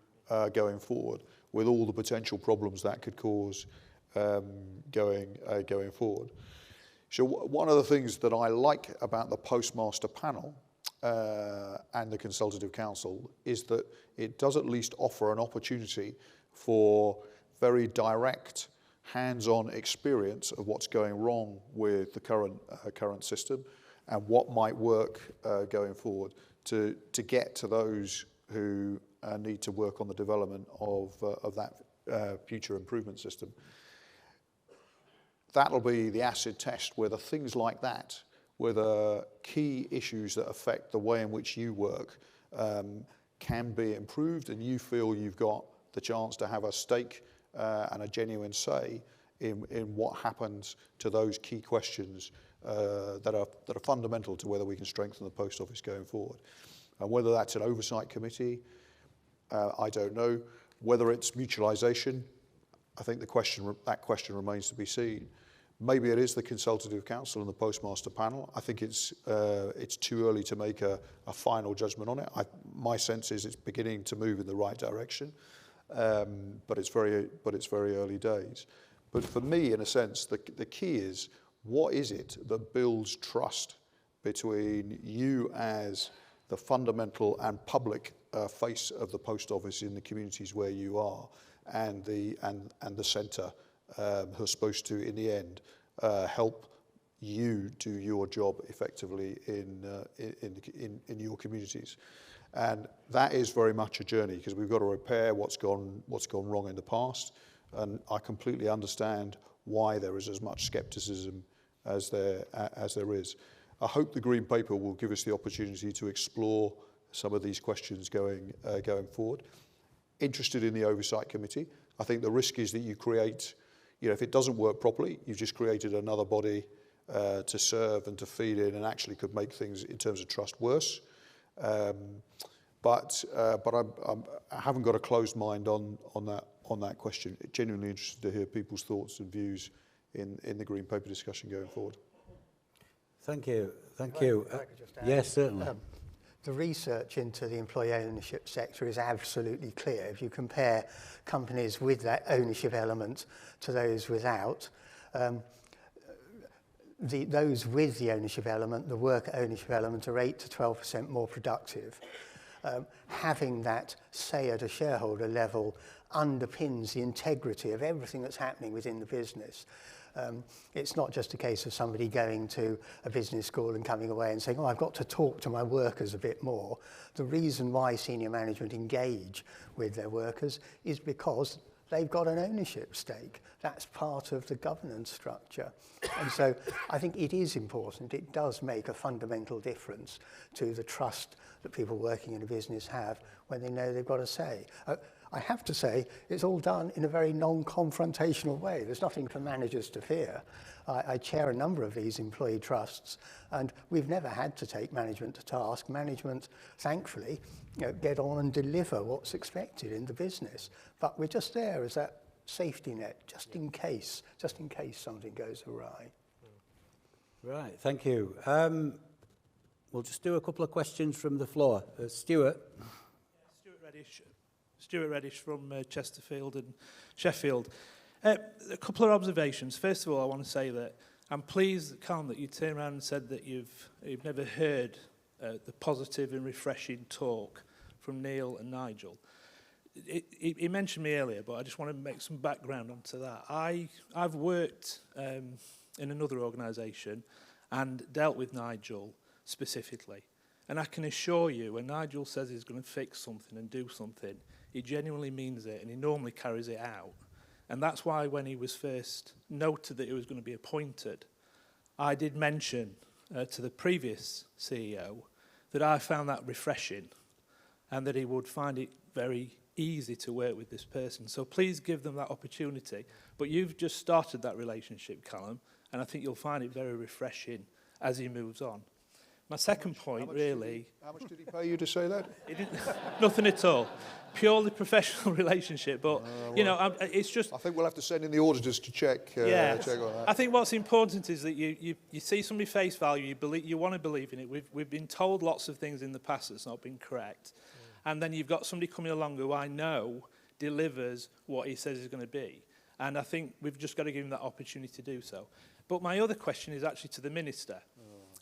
going forward, with all the potential problems that could cause going forward. So one of the things that I like about the Postmaster panel and the Consultative Council is that it does at least offer an opportunity for very direct, hands-on experience of what's going wrong with the current system and what might work going forward to get to those who need to work on the development of that future improvement system. That'll be the acid test, whether things like that, whether key issues that affect the way in which you work can be improved, and you feel you've got the chance to have a stake and a genuine say in what happens to those key questions that are fundamental to whether we can strengthen the post office going forward. And whether that's an oversight committee, I don't know. Whether it's mutualisation, I think that question remains to be seen. Maybe it is the Consultative Council and the Postmaster panel. I think it's too early to make a final judgment on it. My sense is it's beginning to move in the right direction, but it's very early days. But for me, in a sense, the key is, what is it that builds trust between you as the fundamental and public face of the post office in the communities where you are, and the centre who are supposed to, in the end, help you do your job effectively in your communities. And that is very much a journey, because we've got to repair what's gone wrong in the past. And I completely understand why there is as much scepticism as there is. I hope the Green Paper will give us the opportunity to explore some of these questions going forward. Interested in the Oversight Committee. I think the risk is that you create, if it doesn't work properly, you've just created another body to serve and to feed in, and actually could make things in terms of trust worse. But I haven't got a closed mind on that question. Genuinely interested to hear people's thoughts and views in the Green Paper discussion going forward. Thank you. Thank you. Yes, certainly. The research into the employee ownership sector is absolutely clear. If you compare companies with that ownership element to those without, those with the ownership element, the worker ownership element, are 8 to 12% more productive. Having that say at a shareholder level underpins the integrity of everything that's happening within the business. It's not just a case of somebody going to a business school and coming away and saying, oh, I've got to talk to my workers a bit more. The reason why senior management engage with their workers is because they've got an ownership stake. That's part of the governance structure. And so I think it is important. It does make a fundamental difference to the trust that people working in a business have when they know they've got a say. I have to say, it's all done in a very non-confrontational way. There's nothing for managers to fear. I chair a number of these employee trusts, and we've never had to take management to task. Management, thankfully, get on and deliver what's expected in the business. But we're just there as that safety net, just in case something goes awry. Right, thank you. We'll just do a couple of questions from the floor. Stuart. Stuart Reddish from Chesterfield and Sheffield. A couple of observations. First of all, I want to say that I'm pleased, Calum, that you turned around and said that you've never heard the positive and refreshing talk from Neil and Nigel. He mentioned me earlier, but I just want to make some background onto that. I've worked in another organisation and dealt with Nigel specifically. And I can assure you, when Nigel says he's going to fix something and do something, he genuinely means it, and he normally carries it out. And that's why when he was first noted that he was going to be appointed, I did mention to the previous CEO that I found that refreshing and that he would find it very easy to work with this person. So please give them that opportunity. But you've just started that relationship, Calum, and I think you'll find it very refreshing as he moves on. My second point, really... How much did he pay you to say that? He didn't, nothing at all. Purely professional relationship, but, you know, it's just... I think we'll have to send in the auditors to check on that. I think what's important is that you see somebody face value, you want to believe in it. We've been told lots of things in the past that's not been correct. And then you've got somebody coming along who I know delivers what he says is going to be. And I think we've just got to give him that opportunity to do so. But my other question is actually to the Minister.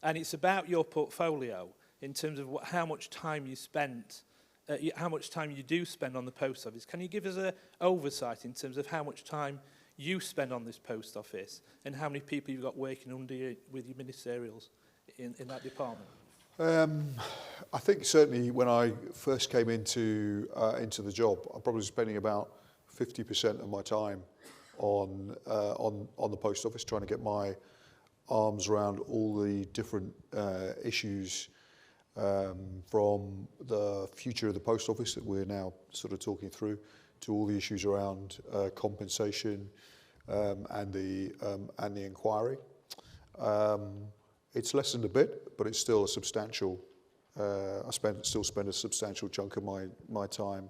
And it's about your portfolio in terms of how much time you spent, how much time you do spend on the post office. Can you give us an oversight in terms of how much time you spend on this post office and how many people you've got working under you with your ministerials in that department? I think certainly when I first came into the job, I'm probably spending about 50% of my time on the post office, trying to get my arms around all the different issues from the future of the post office that we're now sort of talking through, to all the issues around compensation and the inquiry. It's lessened a bit, but it's still a substantial. I still spend a substantial chunk of my time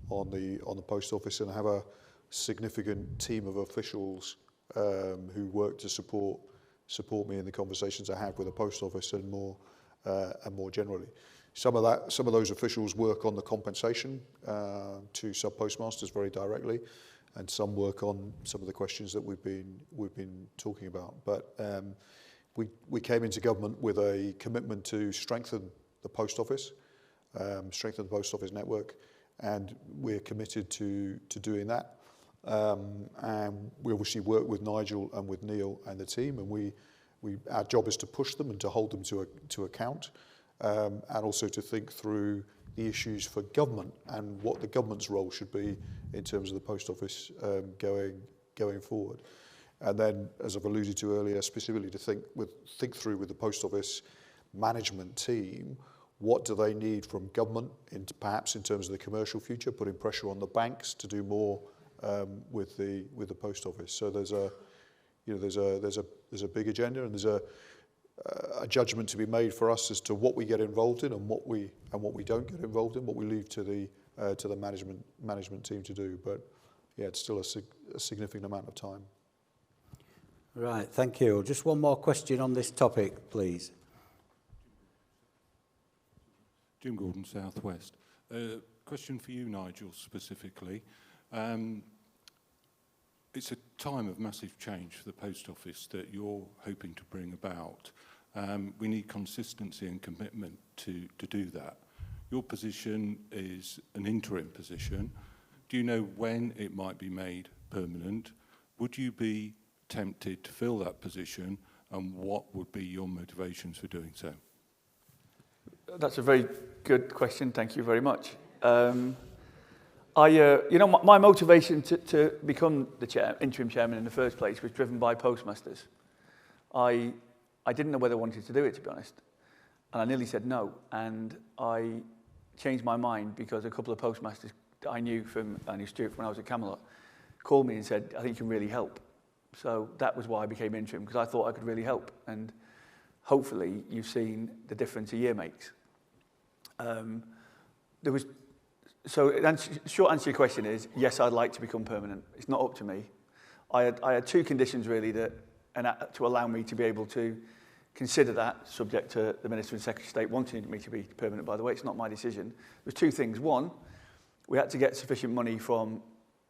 on the post office, and I have a significant team of officials who work to support me in the conversations I have with the post office and more generally. Some of those officials work on the compensation to sub postmasters very directly, and some work on some of the questions that we've been talking about. But we came into government with a commitment to strengthen the post office, strengthen the post office network, and we're committed to doing that. And we obviously work with Nigel and with Neil and the team, and our job is to push them and to hold them to account, and also to think through the issues for government and what the government's role should be in terms of the post office going forward. And then, as I've alluded to earlier, specifically to think through with the post office management team, what do they need from government, perhaps in terms of the commercial future, putting pressure on the banks to do more with the post office. So there's a big agenda, and there's a judgment to be made for us as to what we get involved in and what we don't get involved in, what we leave to the management team to do. But yeah, it's still a significant amount of time. Right, thank you. Just one more question on this topic, please. Jim Gordon, South West. Question for you, Nigel, specifically. It's a time of massive change for the Post Office that you're hoping to bring about. We need consistency and commitment to do that. Your position is an interim position. Do you know when it might be made permanent? Would you be tempted to fill that position, and what would be your motivations for doing so? That's a very good question. Thank you very much. My motivation to become the interim chairman in the first place was driven by postmasters. I didn't know whether I wanted to do it, to be honest, and I nearly said no. And I changed my mind because a couple of postmasters I knew from Stewart when I was at Camelot called me and said, "I think you can really help." So that was why I became interim, because I thought I could really help. And hopefully you've seen the difference a year makes. Short answer to your question is, yes, I'd like to become permanent. It's not up to me. I had two conditions really to allow me to be able to consider that, subject to the Minister and Secretary of State wanting me to be permanent, by the way. It's not my decision. There's two things. One, we had to get sufficient money from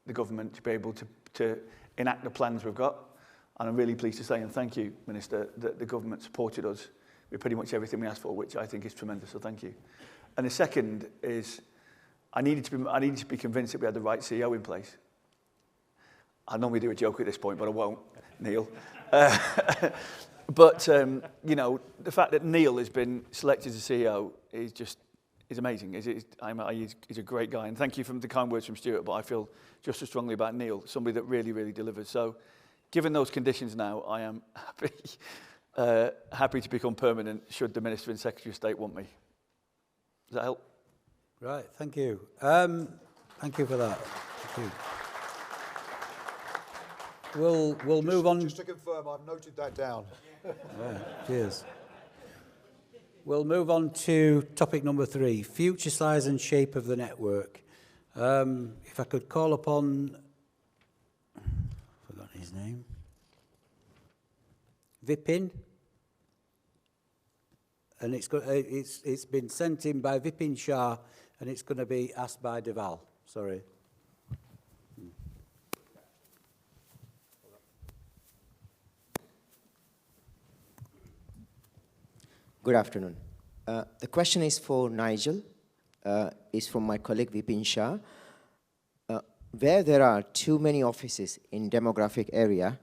the government to be able to enact the plans we've got. And I'm really pleased to say, and thank you, Minister, that the government supported us with pretty much everything we asked for, which I think is tremendous, so thank you. And the second is, I needed to be convinced that we had the right CEO in place. I normally do a joke at this point, but I won't, Neil. But the fact that Neil has been selected as CEO is amazing. He's a great guy, and thank you for the kind words from Stewart, but I feel just as strongly about Neil, somebody that really, really delivers. So, given those conditions now, I am happy to become permanent should the Minister and Secretary of State want me. Does that help? Right, thank you. Thank you for that. Thank you. We'll move on. Just to confirm, I've noted that down. Yeah, cheers. We'll move on to topic number 3, future size and shape of the network. If I could call upon, I've forgotten his name, Vipin. And it's been sent in by Vipin Shah, and it's going to be asked by Deval. Sorry. Good afternoon. The question is for Nigel. Is from my colleague Vipin Shah. Where there are too many offices in demographic area,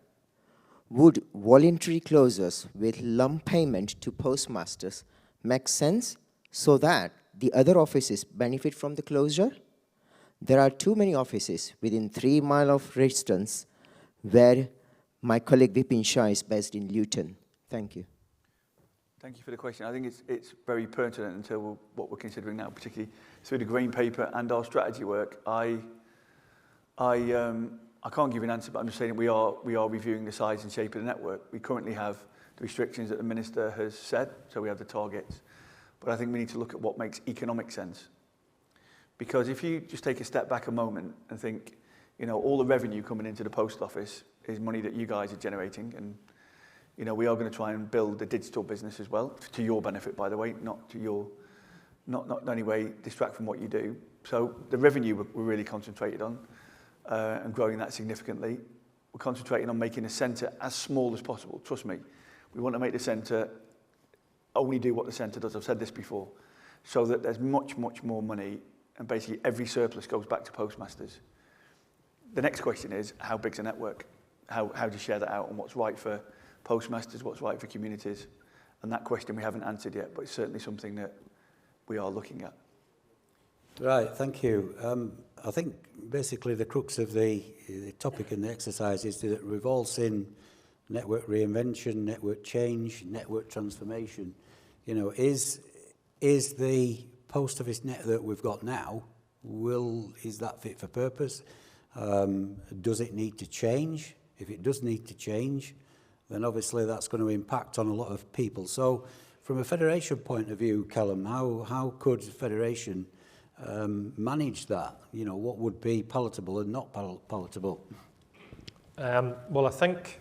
would voluntary closures with lump payment to postmasters make sense so that the other offices benefit from the closure? There are too many offices within 3 miles of distance where my colleague Vipin Shah is based in Luton. Thank you. Thank you for the question. I think it's very pertinent until what we're considering now, particularly through the Green Paper and our strategy work. I can't give you an answer, but I'm just saying we are reviewing the size and shape of the network. We currently have the restrictions that the Minister has said, so we have the targets. But I think we need to look at what makes economic sense. Because if you just take a step back a moment and think, all the revenue coming into the post office is money that you guys are generating, and we are going to try and build a digital business as well, to your benefit, by the way, not in any way distract from what you do. So the revenue we're really concentrated on and growing that significantly. We're concentrating on making the centre as small as possible. Trust me, we want to make the centre only do what the centre does. I've said this before, so that there's much, much more money, and basically every surplus goes back to postmasters. The next question is, how big's the network? How do you share that out, and what's right for postmasters, what's right for communities? And that question we haven't answered yet, but it's certainly something that we are looking at. Right, thank you. I think basically the crux of the topic in the exercise is that it revolves in network reinvention, network change, network transformation. Is the post office network that we've got now, is that fit for purpose? Does it need to change? If it does need to change, then obviously that's going to impact on a lot of people. So from a federation point of view, Calum, how could Federation manage that? What would be palatable and not palatable? Well, I think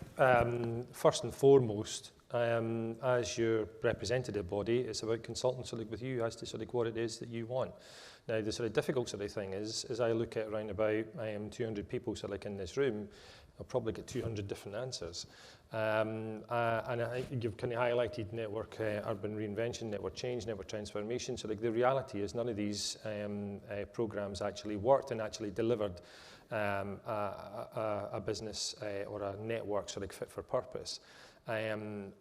first and foremost, as your representative body, it's about consulting sort of with you as to sort of what it is that you want. Now, the sort of difficult sort of thing is, as I look at around about 200 people sort of in this room, I'll probably get 200 different answers. And I think you've kind of highlighted network urban reinvention, network change, network transformation. So like the reality is none of these programs actually worked and actually delivered a business or a network sort of fit for purpose.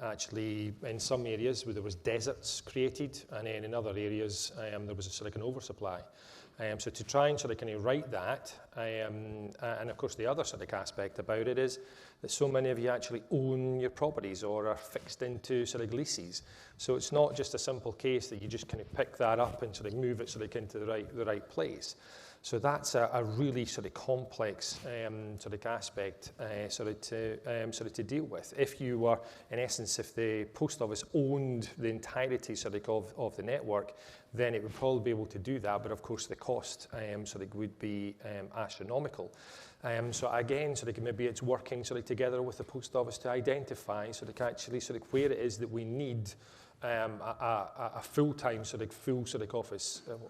Actually, in some areas where there was deserts created, and then in other areas there was a sort of an oversupply. So to try and sort of kind of write that, and of course the other sort of aspect about it is that so many of you actually own your properties or are fixed into sort of leases. So it's not just a simple case that you just kind of pick that up and sort of move it sort of into the right place. So that's a really sort of complex sort of aspect sort of to deal with. If you were, in essence, if the post office owned the entirety sort of the network, then it would probably be able to do that. But of course, the cost sort of would be astronomical. So again, sort of maybe it's working sort of together with the post office to identify sort of actually sort of where it is that we need a full-time sort of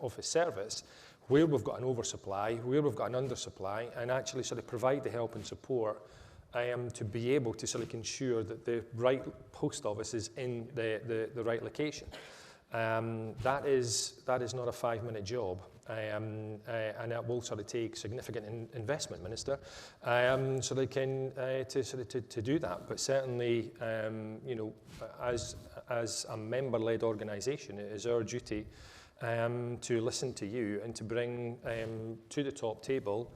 office service, where we've got an oversupply, where we've got an undersupply, and actually sort of provide the help and support to be able to sort of ensure that the right post office is in the right location. That is not a 5-minute job, and that will sort of take significant investment, Minister, so they can to do that. But certainly, you know, as a member-led organisation, it is our duty to listen to you and to bring to the top table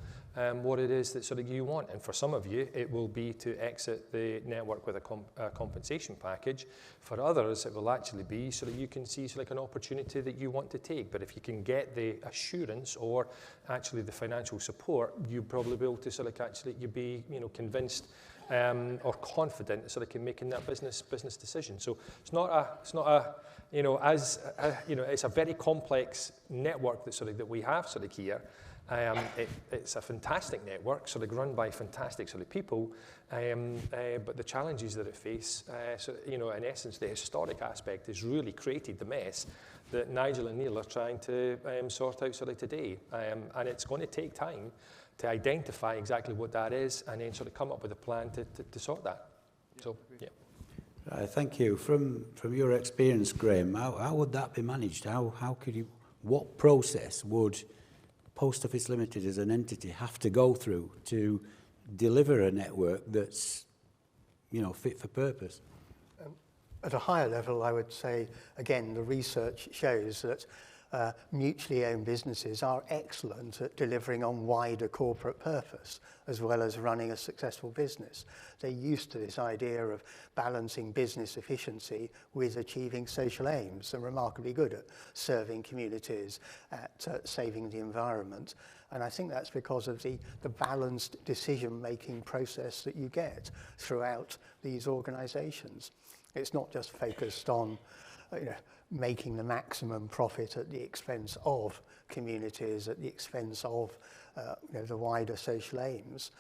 what it is that sort of you want. And for some of you, it will be to exit the network with a compensation package. For others, it will actually be so that you can see like an opportunity that you want to take. But if you can get the assurance or actually the financial support, you'll probably be able to sort of actually you be convinced or confident sort of in making that business decision. So it's not a it's a very complex network that we have sort of here. It's a fantastic network, sort of run by fantastic sort of people, but the challenges that it face, in essence, the historic aspect has really created the mess that Nigel and Neil are trying to sort out sort of today, and it's going to take time to identify exactly what that is, and then sort of come up with a plan to sort that. So, yeah. Thank you. From your experience, Graeme, how would that be managed? How could you? What process would Post Office Limited as an entity have to go through to deliver a network that's, fit for purpose? At a higher level, I would say, again, the research shows that mutually owned businesses are excellent at delivering on wider corporate purpose, as well as running a successful business. They're used to this idea of balancing business efficiency with achieving social aims, and remarkably good at serving communities, at saving the environment. And I think that's because of the balanced decision-making process that you get throughout these organisations. It's not just focused on making the maximum profit at the expense of communities, at the expense of the wider social aims.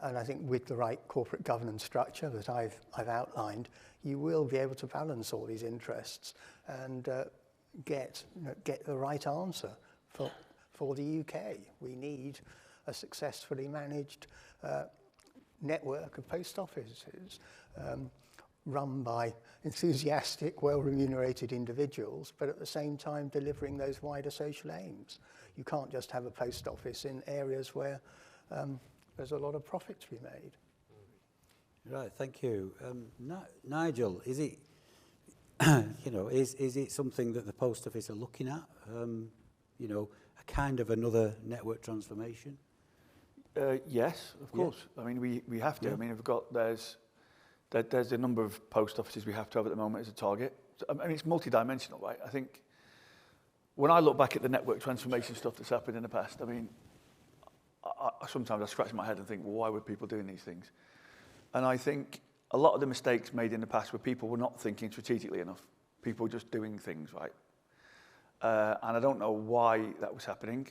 And I think with the right corporate governance structure that I've outlined, you will be able to balance all these interests and get the right answer for the UK. We need a successfully managed network of post offices. Run by enthusiastic, well-remunerated individuals, but at the same time delivering those wider social aims. You can't just have a post office in areas where there's a lot of profit to be made. Right, thank you. Nigel, is it, is it something that the Post Office are looking at? A kind of another network transformation? Yes, of course. Yeah. I mean, we have to. Yeah. I mean, there's a number of post offices we have to have at the moment as a target. I mean, it's multidimensional, right? I think when I look back at the network transformation stuff that's happened in the past, I mean, sometimes I scratch my head and think, well, why were people doing these things? And I think a lot of the mistakes made in the past were people were not thinking strategically enough. People were just doing things, right? And I don't know why that was happening,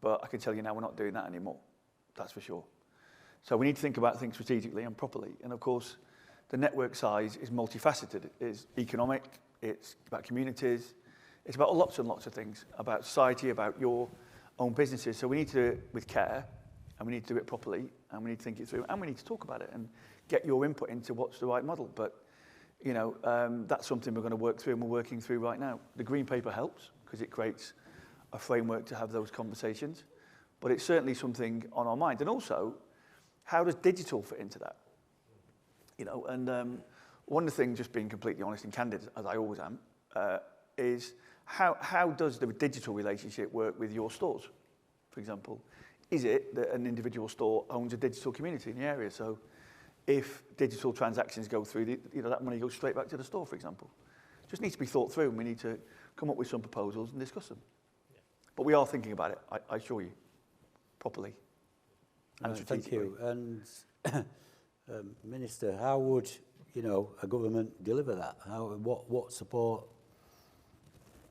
but I can tell you now we're not doing that anymore. That's for sure. So we need to think about things strategically and properly. And of course, the network size is multifaceted. It's economic, it's about communities, it's about lots and lots of things, about society, about your own businesses. So we need to do it with care, and we need to do it properly, and we need to think it through, and we need to talk about it and get your input into what's the right model. But, you know, that's something we're going to work through, and we're working through right now. The Green Paper helps, because it creates a framework to have those conversations. But it's certainly something on our mind. And also, how does digital fit into that? You know, and one of the things, just being completely honest and candid, as I always am, is how does the digital relationship work with your stores, for example? Is it that an individual store owns a digital community in the area? So if digital transactions go through, you know, that money goes straight back to the store, for example. Just needs to be thought through, and we need to come up with some proposals and discuss them. Yeah. But we are thinking about it, I assure you, properly. And thank you. And Minister, how would, you know, a government deliver that? What support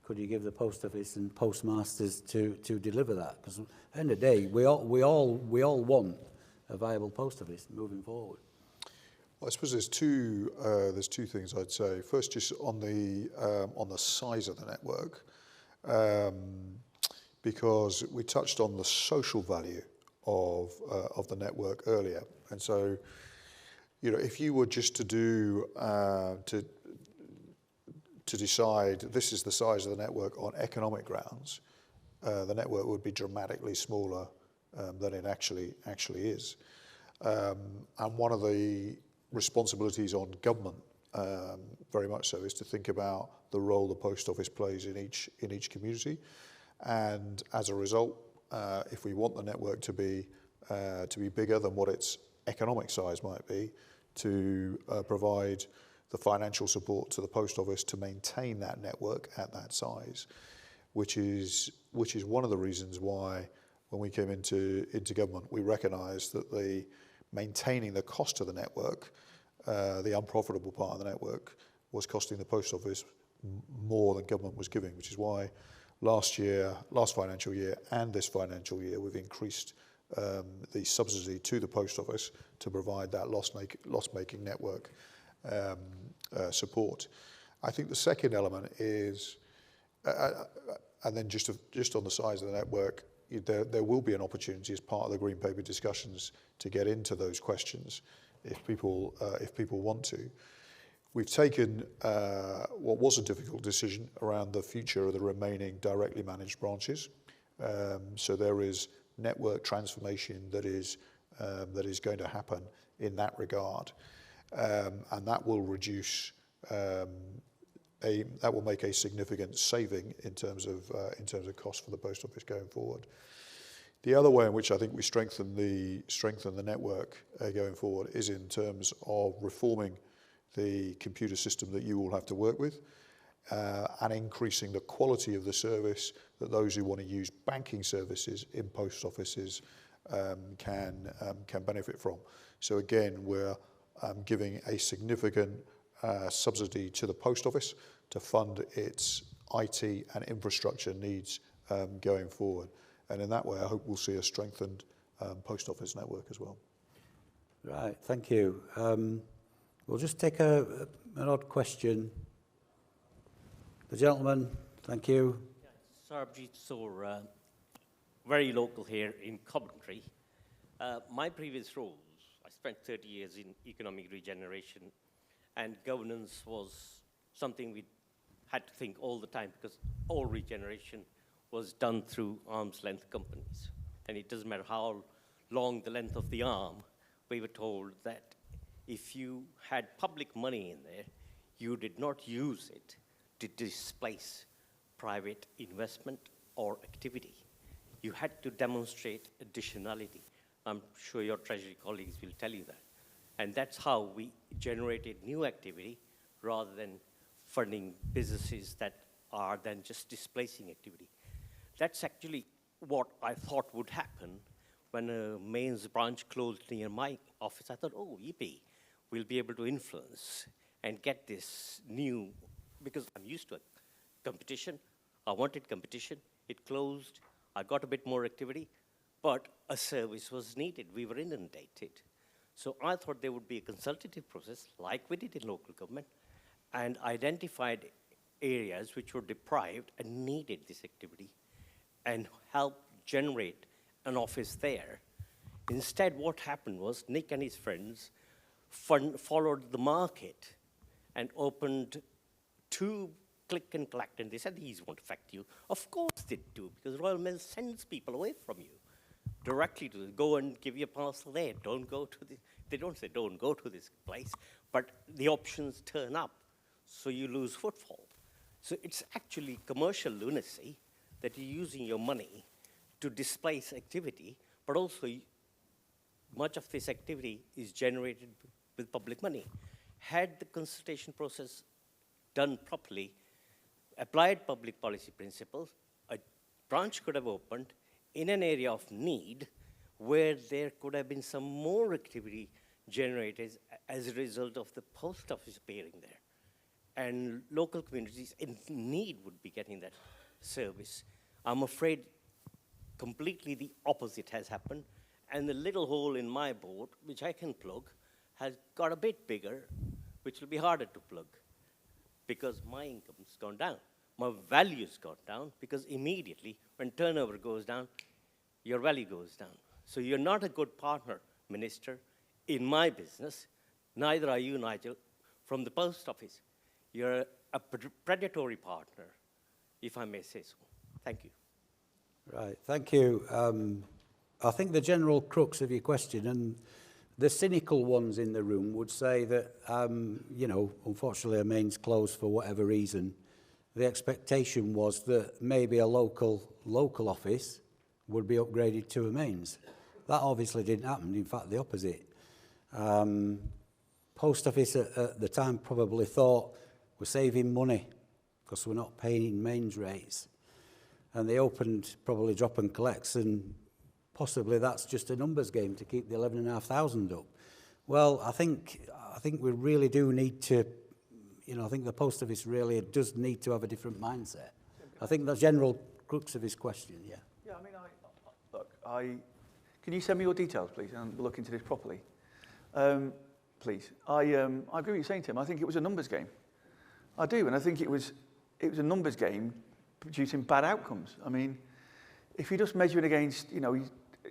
could you give the post office and postmasters to deliver that? Because at the end of the day, we all want a viable post office moving forward. Well, I suppose there's two things I'd say. First, just on the size of the network, because we touched on the social value of the network earlier, and so, you know, if you were just to do to decide this is the size of the network on economic grounds, the network would be dramatically smaller than it actually is. And one of the responsibilities on government, very much so, is to think about the role the post office plays in each community. And as a result, if we want the network to be bigger than what its economic size might be, to provide the financial support to the post office to maintain that network at that size, which is one of the reasons why, when we came into government, we recognised that the maintaining the cost of the network, the unprofitable part of the network, was costing the post office more than government was giving, which is why last financial year and this financial year, we've increased the subsidy to the post office to provide that loss-making network support. I think the second element is, and then just on the size of the network, there will be an opportunity as part of the Green Paper discussions to get into those questions if people want to. We've taken what was a difficult decision around the future of the remaining directly managed branches. So there is network transformation that is going to happen in that regard, and that will reduce. That will make a significant saving in terms of cost for the post office going forward. The other way in which I think we strengthen the network going forward is in terms of reforming the computer system that you all have to work with, and increasing the quality of the service that those who want to use banking services in post offices can benefit from. So again, we're giving a significant subsidy to the post office to fund its IT and infrastructure needs going forward. And in that way, I hope we'll see a strengthened post office network as well. Right, thank you. We'll just take an odd question. The gentleman, thank you. Sarbjeet Soor, very local here in Coventry. My previous roles, I spent 30 years in economic regeneration, and governance was something we had to think all the time, because all regeneration was done through arm's length companies. And it doesn't matter how long the length of the arm, we were told that if you had public money in there, you did not use it to displace private investment or activity. You had to demonstrate additionality. I'm sure your Treasury colleagues will tell you that. And that's how we generated new activity rather than funding businesses that are then just displacing activity. That's actually what I thought would happen when a Mains branch closed near my office. I thought, oh, yippee, we'll be able to influence and get this new, because I'm used to it. Competition, I wanted competition, it closed, I got a bit more activity, but a service was needed, we were inundated. So I thought there would be a consultative process, like we did in local government, and identified areas which were deprived and needed this activity, and help generate an office there. Instead, what happened was Nick and his friends followed the market and opened 2 click and collect, and they said these won't affect you. Of course they do, because Royal Mail sends people away from you directly to go and give you a parcel there. Don't go to the, they don't say don't go to this place, but the options turn up, so you lose footfall. So it's actually commercial lunacy that you're using your money to displace activity, but also much of this activity is generated with public money. Had the consultation process done properly, applied public policy principles, a branch could have opened in an area of need where there could have been some more activity generated as a result of the post office appearing there. And local communities in need would be getting that service. I'm afraid completely the opposite has happened, and the little hole in my board, which I can plug, has got a bit bigger, which will be harder to plug, because my income's gone down. My value's gone down, because immediately when turnover goes down, your value goes down. So you're not a good partner, Minister, in my business. Neither are you, Nigel, from the post office. You're a predatory partner, if I may say so. Thank you. Right, thank you. I think the general crux of your question, and the cynical ones in the room would say that, you know, unfortunately a main's closed for whatever reason. The expectation was that maybe a local office would be upgraded to a mains. That obviously didn't happen, in fact the opposite. Post office at the time probably thought we're saving money because we're not paying mains rates. And they opened probably drop and collects, and possibly that's just a numbers game to keep the 11,500 up. Well, I think we really do need to, you know, I think the post office really does need to have a different mindset. I think the general crux of his question, yeah. Yeah, I mean, can you send me your details, please, and we'll look into this properly, please. I agree with what you're saying, Tim. I think it was a numbers game. I do, and I think it was a numbers game producing bad outcomes. I mean, if you're just measuring against, you know,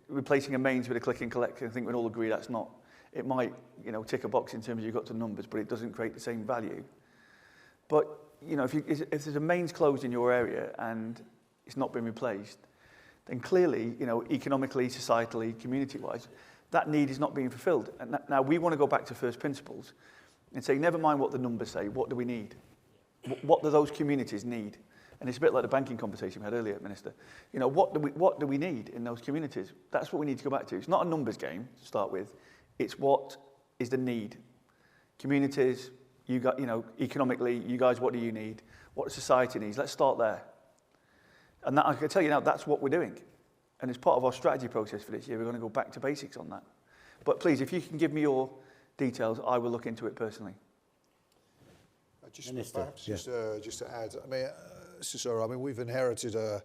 replacing a mains with a click and collect, I think we'd all agree that's not, it might, you know, tick a box in terms of you've got to numbers, but it doesn't create the same value. But, you know, if there's a mains closed in your area and it's not been replaced, then clearly, you know, economically, societally, community-wise, that need is not being fulfilled. And now we want to go back to first principles and say, never mind what the numbers say, what do we need? What do those communities need? And it's a bit like the banking conversation we had earlier, Minister. You know, what do we need in those communities? That's what we need to go back to. It's not a numbers game to start with. It's what is the need. Communities, you know, economically, you guys, what do you need? What society needs? Let's start there. And that, I can tell you now, that's what we're doing. And as part of our strategy process for this year, we're going to go back to basics on that. But please, if you can give me your details, I will look into it personally. Just to add, I mean, Cicero, I mean, we've inherited a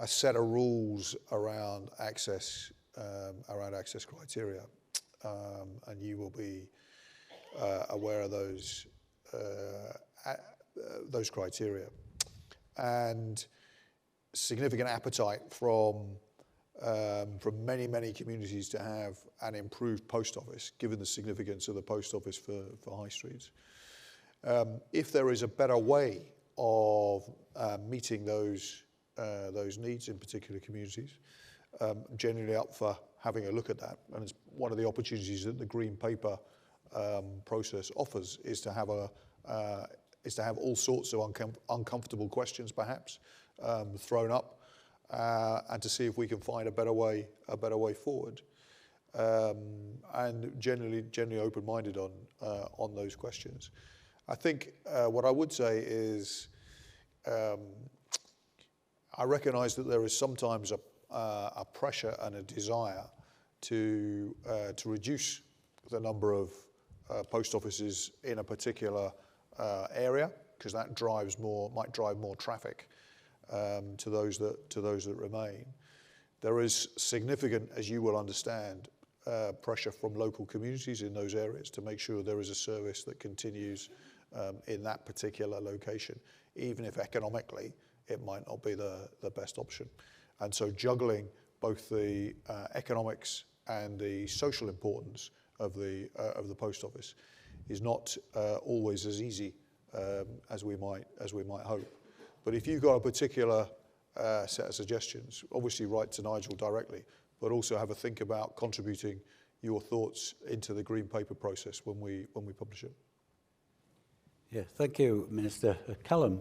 set of rules around access criteria, and you will be aware of those criteria, and significant appetite from many communities to have an improved post office, given the significance of the post office for high streets. If there is a better way of meeting those needs in particular communities, generally up for having a look at that. And it's one of the opportunities that the Green Paper process offers is to have all sorts of uncomfortable questions, perhaps, thrown up, and to see if we can find a better way forward. And generally open-minded on those questions. I think what I would say is I recognise that there is sometimes a pressure and a desire to reduce the number of post offices in a particular area, because that might drive more traffic to those that remain. There is significant, as you will understand, pressure from local communities in those areas to make sure there is a service that continues in that particular location, even if economically it might not be the best option. And so juggling both the economics and the social importance of the post office is not always as easy as we might hope. But if you've got a particular set of suggestions, obviously write to Nigel directly, but also have a think about contributing your thoughts into the Green Paper process when we publish it. Yeah, thank you, Minister. Calum.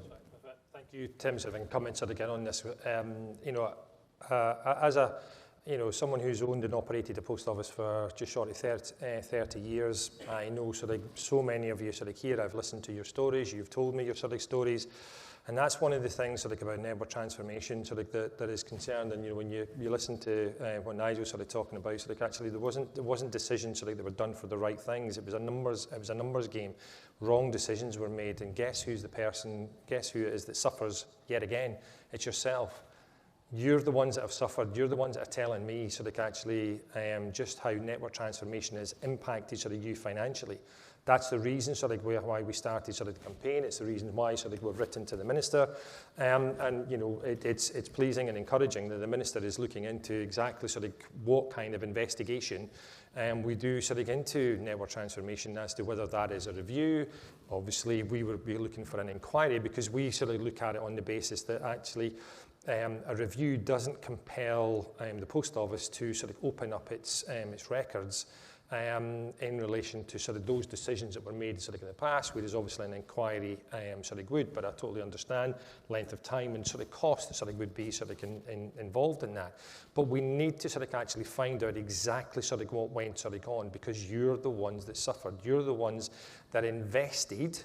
Thank you, Tim, so I can comment sort of get on this. You know, as a someone who's owned and operated a post office for just short of 30 years, I know sort of so many of you sort of here. I've listened to your stories. You've told me your sort of stories. And that's one of the things sort of about network transformation sort of that is concerned. And when you listen to what Nigel sort of talking about, sort of actually there wasn't decisions sort of that were done for the right things. It was a numbers game. Wrong decisions were made, and guess who it is that suffers yet again? It's yourself. You're the ones that have suffered. You're the ones that are telling me sort of actually just how network transformation has impacted sort of you financially. That's the reason sort of why we started sort of the campaign. It's the reason why sort of we've written to the Minister. And it's pleasing and encouraging that the Minister is looking into exactly sort of what kind of investigation we do sort of into network transformation as to whether that is a review. Obviously, we would be looking for an inquiry because we sort of look at it on the basis that actually a review doesn't compel the Post Office to sort of open up its records in relation to sort of those decisions that were made sort of in the past, whereas obviously an inquiry sort of would, but I totally understand length of time and sort of cost that sort of would be sort of involved in that. But we need to sort of actually find out exactly sort of what went sort of on, because you're the ones that suffered. You're the ones that invested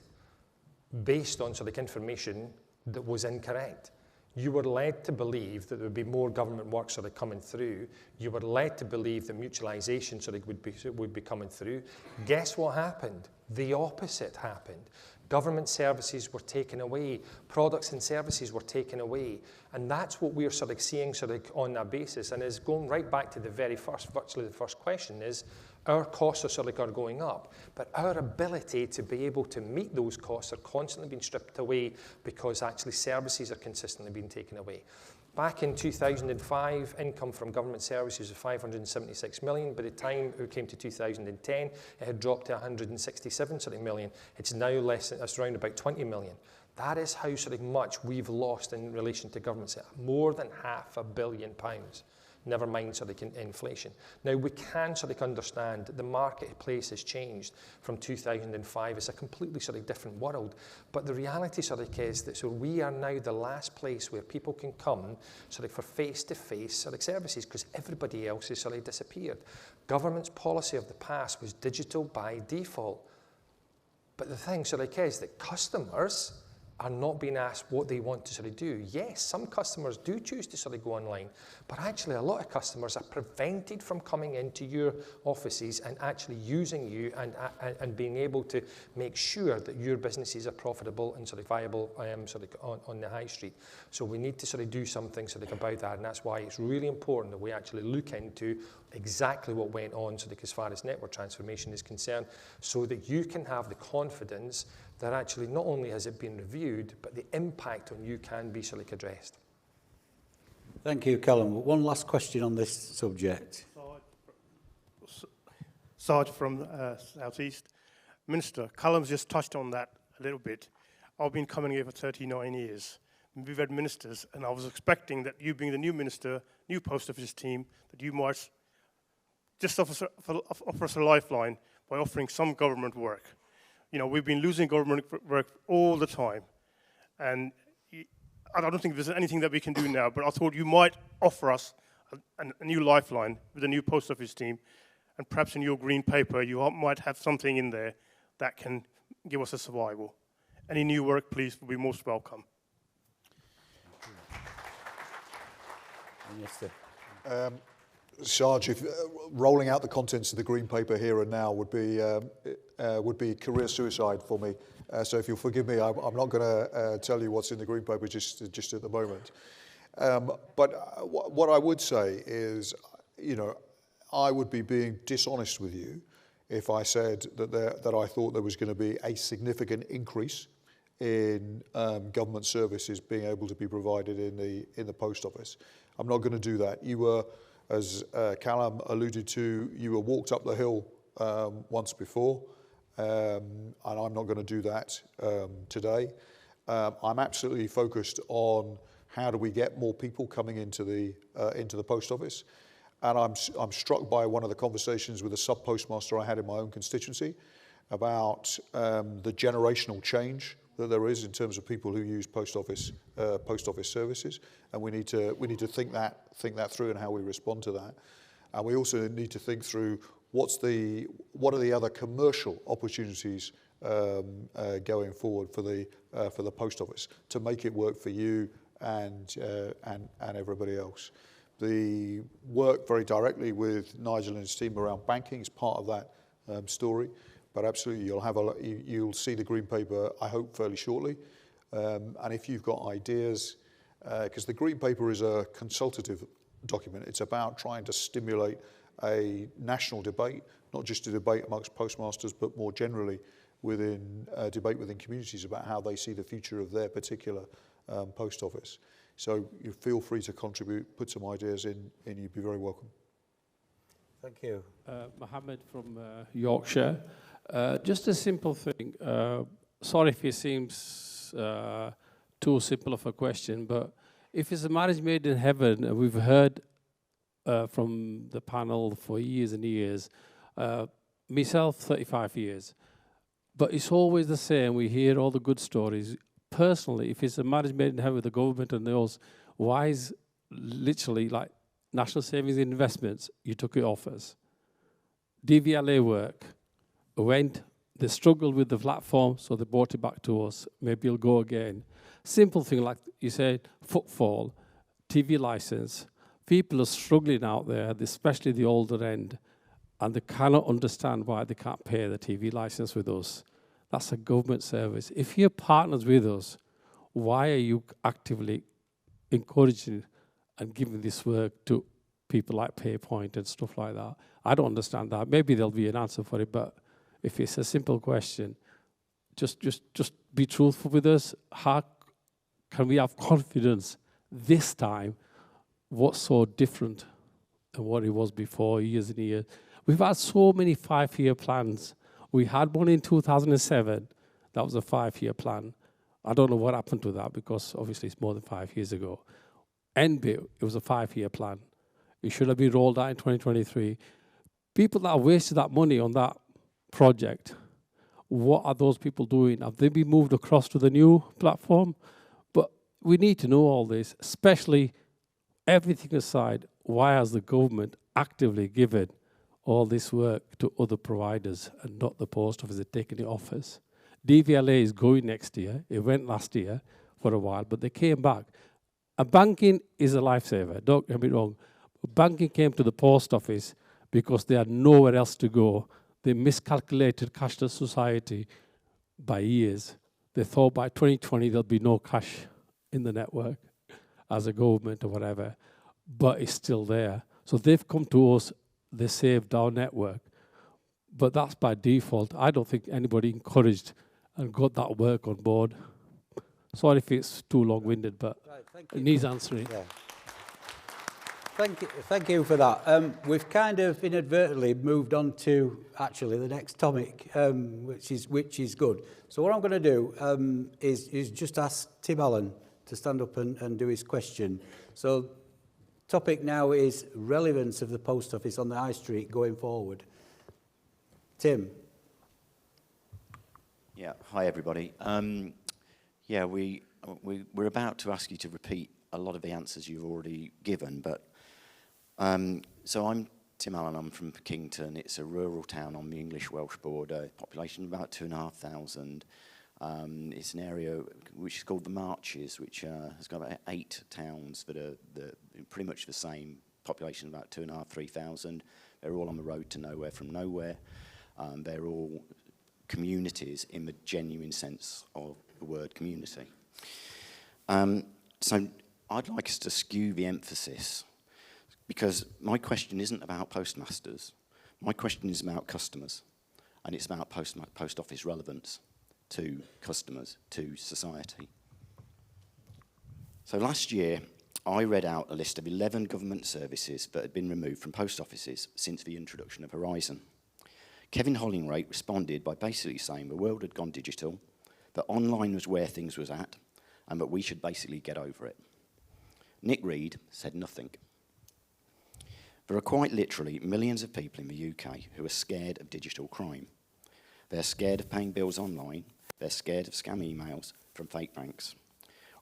based on sort of information that was incorrect. You were led to believe that there would be more government work sort of coming through. You were led to believe that mutualisation sort of would be coming through. Guess what happened? The opposite happened. Government services were taken away. Products and services were taken away. And that's what we're sort of seeing sort of on that basis. And is going right back to the virtually the first question is, our costs are sort of going up, but our ability to be able to meet those costs are constantly being stripped away because actually services are consistently being taken away. Back in 2005, income from government services was 576 million. By the time it came to 2010, it had dropped to 167 million. It's now it's around about 20 million. That is how sort of much we've lost in relation to government, more than £500 million. Never mind sort of inflation. Now, we can sort of understand that the marketplace has changed from 2005. It's a completely sort of different world. But the reality sort of is that so we are now the last place where people can come sort of for face-to-face sort of services because everybody else has sort of disappeared. Government's policy of the past was digital by default. But the thing sort of is that customers are not being asked what they want to sort of do. Yes, some customers do choose to sort of go online, but actually a lot of customers are prevented from coming into your offices and actually using you and being able to make sure that your businesses are profitable and sort of viable sort of on the high street. So we need to sort of do something sort of about that, and that's why it's really important that we actually look into exactly what went on sort of as far as network transformation is concerned, so that you can have the confidence that actually not only has it been reviewed, but the impact on you can be sort of addressed. Thank you, Calum. One last question on this subject. Sarge from South East. Minister, Calum's just touched on that a little bit. I've been coming here for 39 years. We've had ministers, and I was expecting that you being the new minister, new post office team, that you might just offer us a lifeline by offering some government work. You know, we've been losing government work all the time. And I don't think there's anything that we can do now, but I thought you might offer us a new lifeline with a new post office team. And perhaps in your green paper, you might have something in there that can give us a survival. Any new work, please, will be most welcome. Yes, sir. Sarge, if rolling out the contents of the green paper here and now would be career suicide for me. So if you'll forgive me, I'm not going to tell you what's in the green paper just at the moment. But what I would say is, you know, I would be being dishonest with you if I said that I thought there was going to be a significant increase in government services being able to be provided in the post office. I'm not going to do that. You were, as Calum alluded to, you were walked up the hill once before, and I'm not going to do that today. I'm absolutely focused on how do we get more people coming into the post office. And I'm struck by one of the conversations with a sub-postmaster I had in my own constituency about the generational change that there is in terms of people who use post office services, and we need to think that through and how we respond to that. And we also need to think through what are the other commercial opportunities going forward for the post office to make it work for you and everybody else. The work very directly with Nigel and his team around banking is part of that story, but absolutely you'll see the green paper, I hope, fairly shortly. And if you've got ideas, because the green paper is a consultative document, it's about trying to stimulate a national debate, not just a debate amongst postmasters, but more generally within debate within communities about how they see the future of their particular post office. So you feel free to contribute, put some ideas in, and you'd be very welcome. Thank you. Mohammed from Yorkshire. Just a simple thing. Sorry if it seems too simple of a question, but if it's a marriage made in heaven, and we've heard from the panel for years and years, myself 35 years, but it's always the same. We hear all the good stories. Personally, if it's a marriage made in heaven with the government and those, why is literally like National Savings and Investments, you took it off us. DVLA work, they struggled with the platform, so they brought it back to us. Maybe it'll go again. Simple thing like you said, footfall, TV license. People are struggling out there, especially the older end, and they cannot understand why they can't pay the TV license with us. That's a government service. If you're partners with us, why are you actively encouraging and giving this work to people like PayPoint and stuff like that? I don't understand that. Maybe there'll be an answer for it, but if it's a simple question, just be truthful with us. How can we have confidence this time? What's so different than what it was before, years and years? We've had so many 5-year plans. We had one in 2007. That was a 5-year plan. I don't know what happened to that because obviously it's more than 5 years ago. NBIT, it was a 5-year plan. It should have been rolled out in 2023. People that wasted that money on that project, what are those people doing? Have they been moved across to the new platform? But we need to know all this, especially everything aside, why has the government actively given all this work to other providers and not the post office taking it off us? DVLA is going next year. It went last year for a while, but they came back. And banking is a lifesaver, don't get me wrong. Banking came to the post office because they had nowhere else to go. They miscalculated cashless society by years. They thought by 2020 there'll be no cash in the network as a government or whatever, but it's still there. So they've come to us, they saved our network. But that's by default. I don't think anybody encouraged and got that work on board. Sorry if it's too long-winded, but it needs answering. Yeah. Thank you for that. We've kind of inadvertently moved on to actually the next topic, which is good. So what I'm going to do is just ask Tim Allen to stand up and do his question. So topic now is relevance of the post office on the high street going forward. Tim. Yeah, hi everybody. Yeah, we're about to ask you to repeat a lot of the answers you've already given, but so I'm Tim Allen, I'm from Kington. It's a rural town on the English-Welsh border, population of about 2,500. It's an area which is called the Marches, which has got about 8 towns that are pretty much the same population, about 2,500, 3,000. They're all on the road to nowhere from nowhere. They're all communities in the genuine sense of the word community. So I'd like us to skew the emphasis, Because my question isn't about postmasters. My question is about customers, and it's about post office relevance to customers, to society. So last year, I read out a list of 11 government services that had been removed from post offices since the introduction of Horizon. Kevin Hollingray responded by basically saying the world had gone digital, that online was where things was at, and that we should basically get over it. Nick Reed said nothing. There are quite literally millions of people in the UK who are scared of digital crime. They're scared of paying bills online, they're scared of scam emails from fake banks,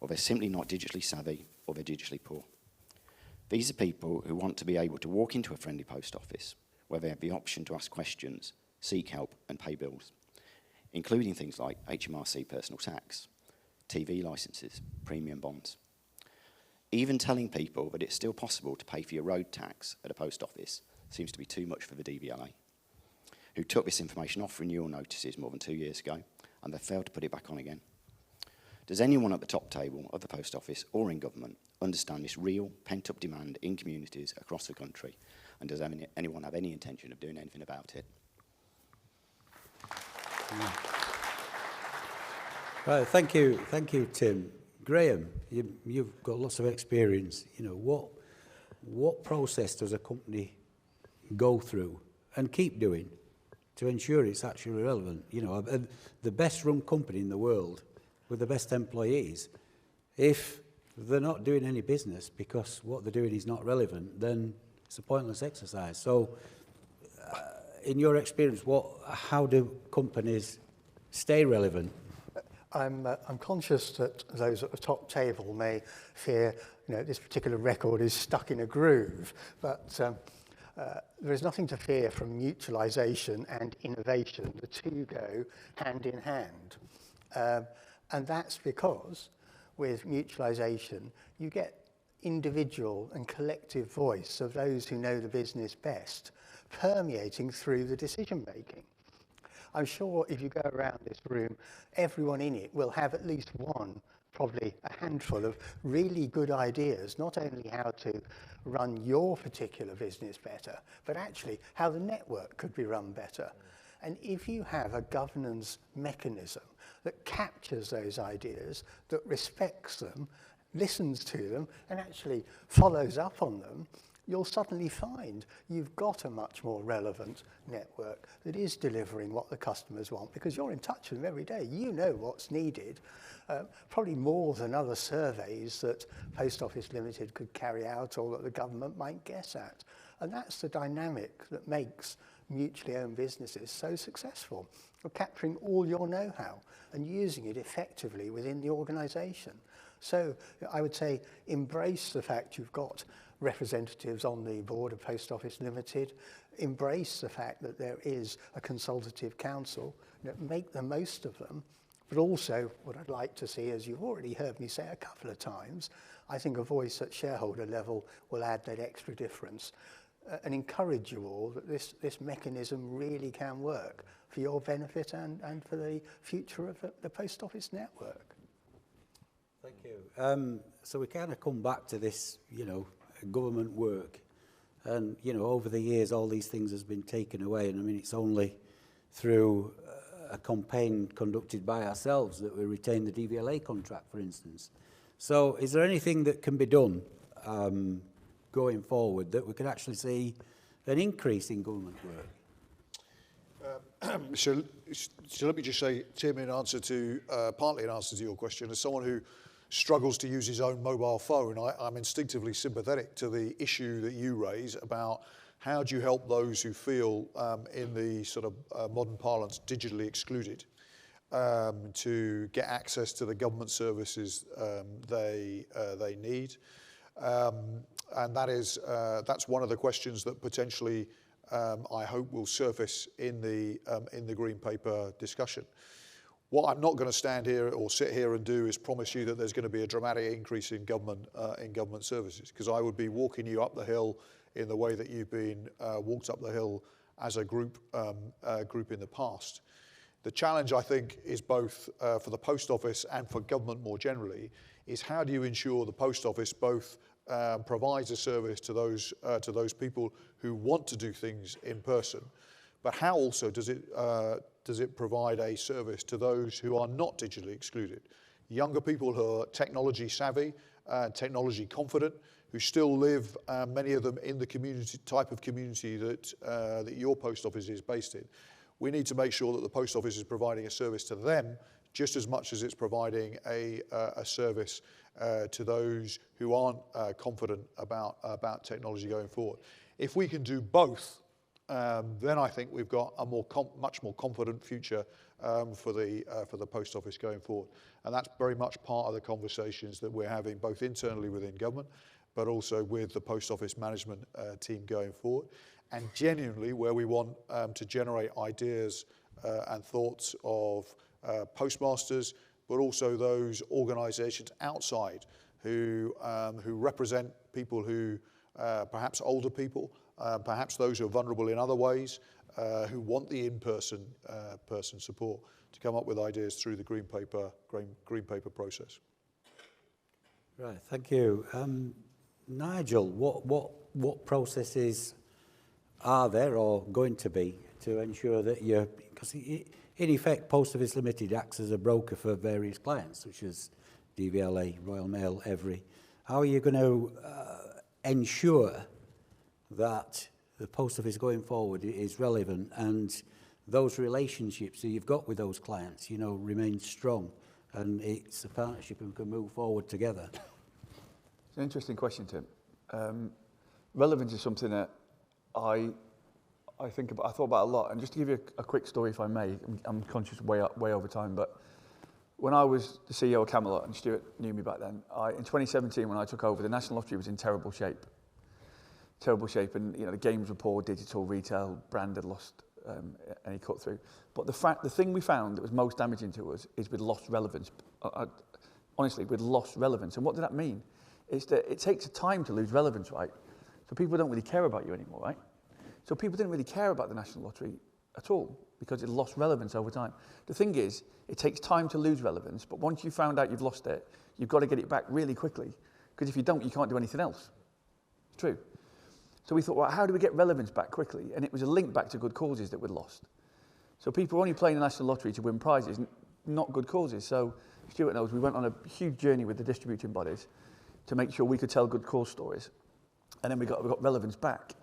or they're simply not digitally savvy, or they're digitally poor. These are people who want to be able to walk into a friendly post office where they have the option to ask questions, seek help and pay bills, including things like HMRC personal tax, TV licences, premium bonds. Even telling people that it's still possible to pay for your road tax at a post office seems to be too much for the DVLA, who took this information off renewal notices more than 2 years ago, and they failed to put it back on again. Does anyone at the top table of the post office or in government understand this real pent-up demand in communities across the country, and does anyone have any intention of doing anything about it? Right, thank you, Tim. Graeme, you've got lots of experience. You know, what process does a company go through and keep doing to ensure it's actually relevant? You know, the best run company in the world with the best employees, if they're not doing any business because what they're doing is not relevant, then it's a pointless exercise. So, in your experience, how do companies stay relevant? I'm conscious that those at the top table may fear, you know, this particular record is stuck in a groove, but there is nothing to fear from mutualisation and innovation. The two go hand in hand. And that's because with mutualisation, you get individual and collective voice of those who know the business best permeating through the decision making. I'm sure if you go around this room, everyone in it will have at least one, probably a handful of really good ideas, not only how to run your particular business better, but actually how the network could be run better. And if you have a governance mechanism that captures those ideas, that respects them, listens to them, and actually follows up on them, you'll suddenly find you've got a much more relevant network that is delivering what the customers want, because you're in touch with them every day. You know what's needed, probably more than other surveys that Post Office Limited could carry out or that the government might guess at. And that's the dynamic that makes mutually owned businesses so successful. You're capturing all your know-how and using it effectively within the organisation. So I would say embrace the fact you've got representatives on the board of Post Office Limited, embrace the fact that there is a consultative council, make the most of them, but also what I'd like to see, as you've already heard me say a couple of times, I think a voice at shareholder level will add that extra difference and encourage you all that this mechanism really can work for your benefit and for the future of the Post Office network. Thank you. So we kind of come back to this, you know, government work, and you know, over the years all these things has been taken away, and I mean it's only through a campaign conducted by ourselves that we retain the DVLA contract, for instance. So is there anything that can be done going forward that we could actually see an increase in government work? So let me just say, Tim, in answer to partly in answer to your question, as someone who struggles to use his own mobile phone, I'm instinctively sympathetic to the issue that you raise about how do you help those who feel, in the sort of modern parlance, digitally excluded, to get access to the government services they need. And that's one of the questions that potentially I hope will surface in the Green Paper discussion. What I'm not going to stand here or sit here and do is promise you that there's going to be a dramatic increase in government services, because I would be walking you up the hill in the way that you've been walked up the hill as a group in the past. The challenge, I think, is both for the Post Office and for government more generally, is how do you ensure the Post Office both provides a service to those people who want to do things in person, but how also does it provide a service to those who are not digitally excluded? Younger people who are technology savvy, technology confident, who still live, many of them in the type of community that your post office is based in. We need to make sure that the post office is providing a service to them just as much as it's providing a service to those who aren't confident about technology going forward. If we can do both, then I think we've got a much more confident future for the post office going forward. And that's very much part of the conversations that we're having both internally within government, but also with the post office management team going forward. And genuinely where we want to generate ideas and thoughts of postmasters, but also those organisations outside who represent people who, perhaps older people, perhaps those who are vulnerable in other ways, who want the in-person support to come up with ideas through the green paper process. Right, thank you. Nigel, what processes are there or going to be to ensure that you're, because in effect Post Office Limited acts as a broker for various clients such as DVLA, Royal Mail, Every. How are you going to ensure that the Post Office going forward is relevant and those relationships that you've got with those clients, you know, remain strong and it's a partnership and can move forward together? It's an interesting question, Tim. Relevance is something that I thought about a lot. And just to give you a quick story, if I may, I'm conscious way over time, but when I was the CEO of Camelot, and Stuart knew me back then, in 2017 when I took over, the National Lottery was in terrible shape. And you know, the games were poor, digital, retail, brand had lost any cut through. But the thing we found that was most damaging to us is we'd lost relevance. Honestly, we'd lost relevance. And what did that mean? It's that it takes time to lose relevance, right? So people don't really care about you anymore, right? So people didn't really care about the National Lottery at all because it lost relevance over time. The thing is, it takes time to lose relevance, but once you found out you've lost it, you've got to get it back really quickly because if you don't, you can't do anything else. It's true. So we thought, well, how do we get relevance back quickly? And it was a link back to good causes that we'd lost. So people were only playing the National Lottery to win prizes, not good causes. So Stuart knows we went on a huge journey with the distributing bodies to make sure we could tell good cause stories. And then we got relevance back.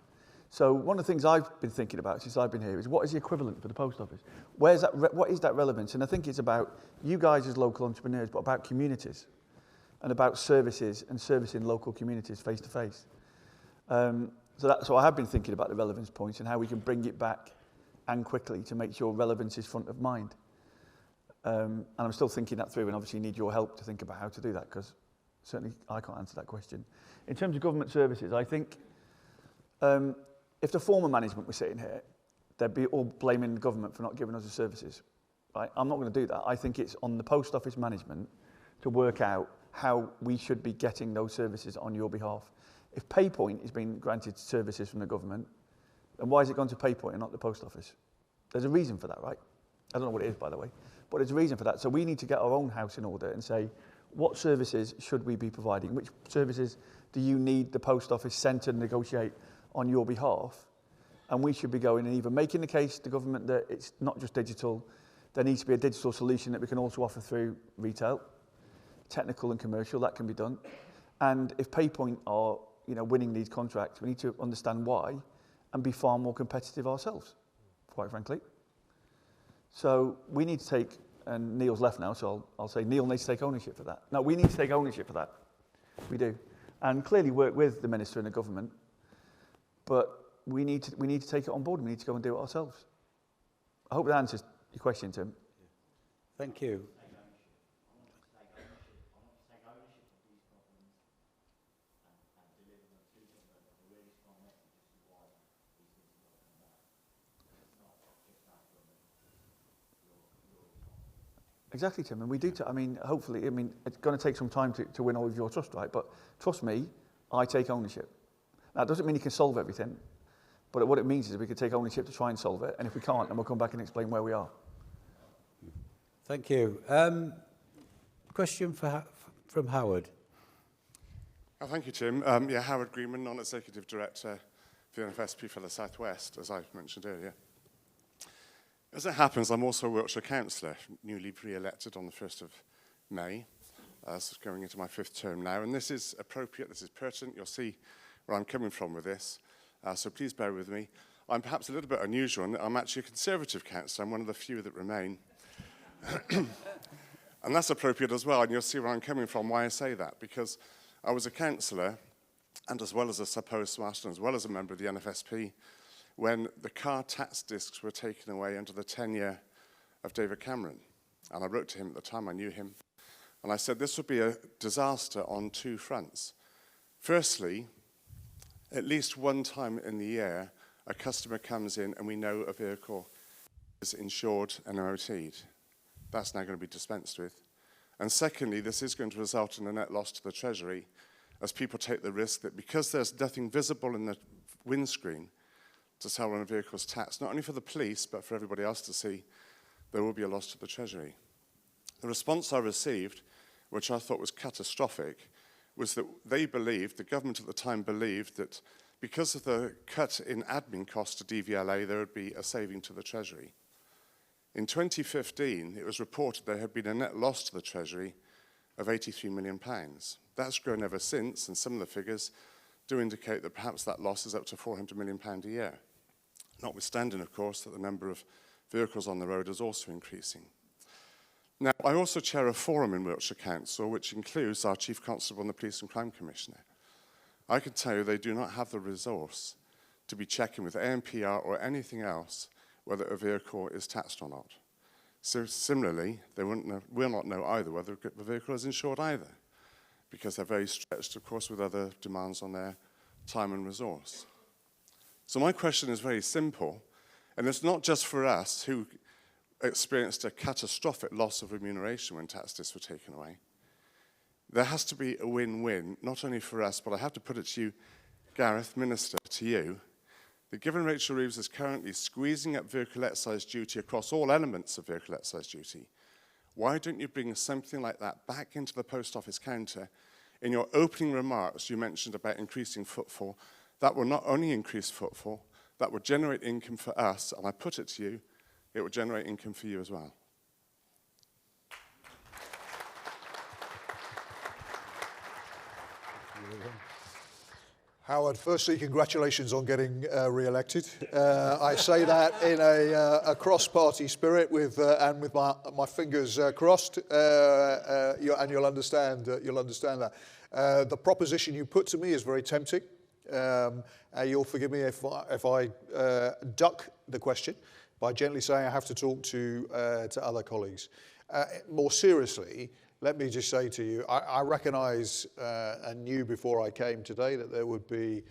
So one of the things I've been thinking about since I've been here is what is the equivalent for the post office? What is that relevance? And I think it's about you guys as local entrepreneurs, but about communities and about services and servicing local communities face to face. So I have been thinking about the relevance points and how we can bring it back and quickly to make sure relevance is front of mind. And I'm still thinking that through and obviously need your help to think about how to do that because certainly I can't answer that question. In terms of government services, I think if the former management were sitting here, they'd be all blaming the government for not giving us the services. Right? I'm not going to do that. I think it's on the post office management to work out how we should be getting those services on your behalf. If PayPoint is being granted services from the government, then why has it gone to PayPoint and not the post office? There's a reason for that, right? I don't know what it is, by the way, but there's a reason for that. So we need to get our own house in order and say, what services should we be providing? Which services do you need the post office centre to negotiate on your behalf? And we should be going and either making the case to the government that it's not just digital, there needs to be a digital solution that we can also offer through retail, technical and commercial, that can be done. And if PayPoint are winning these contracts, we need to understand why and be far more competitive ourselves, quite frankly. So we need to take, and Neil's left now, so I'll say Neil needs to take ownership for that. No, we need to take ownership for that. We do. And clearly work with the Minister and the government, but we need to take it on board and we need to go and do it ourselves. I hope that answers your question, Tim. Thank you. Exactly, Tim, and we do. Hopefully, it's going to take some time to win all of your trust, right? But trust me, I take ownership. Now, it doesn't mean you can solve everything, but what it means is we can take ownership to try and solve it, and if we can't, then we'll come back and explain where we are. Thank you. Question from Howard. Thank you, Tim. Yeah, Howard Greenman, Non-Executive Director for the NFSP for the South West, as I mentioned earlier. As it happens, I'm also a Wiltshire councillor, newly re-elected on the 1st of May, so going into my 5th term now. And this is appropriate, this is pertinent. You'll see where I'm coming from with this, so please bear with me. I'm perhaps a little bit unusual in that I'm actually a Conservative councillor. I'm one of the few that remain. And that's appropriate as well, and you'll see where I'm coming from, why I say that, because I was a councillor, and as well as a sub-postmaster, as well as a member of the NFSP, when the car tax discs were taken away under the tenure of David Cameron. And I wrote to him at the time, I knew him, and I said this would be a disaster on 2 fronts. Firstly, at least one time in the year, a customer comes in and we know a vehicle is insured and MOT'd. That's now going to be dispensed with. And secondly, this is going to result in a net loss to the Treasury as people take the risk that because there's nothing visible in the windscreen to tell when a vehicle is taxed, not only for the police, but for everybody else to see, there will be a loss to the Treasury. The response I received, which I thought was catastrophic, was that they believed, the government at the time believed, that because of the cut in admin costs to DVLA, there would be a saving to the Treasury. In 2015, it was reported there had been a net loss to the Treasury of £83 million. That's grown ever since, and some of the figures do indicate that perhaps that loss is up to £400 million a year. Notwithstanding, of course, that the number of vehicles on the road is also increasing. Now, I also chair a forum in Wiltshire Council, which includes our Chief Constable and the Police and Crime Commissioner. I can tell you they do not have the resource to be checking with ANPR or anything else whether a vehicle is taxed or not. So similarly, they will not know either whether the vehicle is insured either, because they're very stretched, of course, with other demands on their time and resource. So my question is very simple, and it's not just for us who experienced a catastrophic loss of remuneration when tax discs were taken away. There has to be a win-win, not only for us, but I have to put it to you, Gareth, Minister, to you, that given Rachel Reeves is currently squeezing up vehicle excise duty across all elements of vehicle excise duty, why don't you bring something like that back into the post office counter? In your opening remarks, you mentioned about increasing footfall. That will not only increase footfall, that will generate income for us, and I put it to you, it will generate income for you as well. Howard, firstly, congratulations on getting re-elected. I say that in a cross-party spirit and with my fingers crossed, and you'll understand that. The proposition you put to me is very tempting. You'll forgive me if I duck the question by gently saying I have to talk to other colleagues. More seriously, let me just say to you, I recognise and knew before I came today that there would be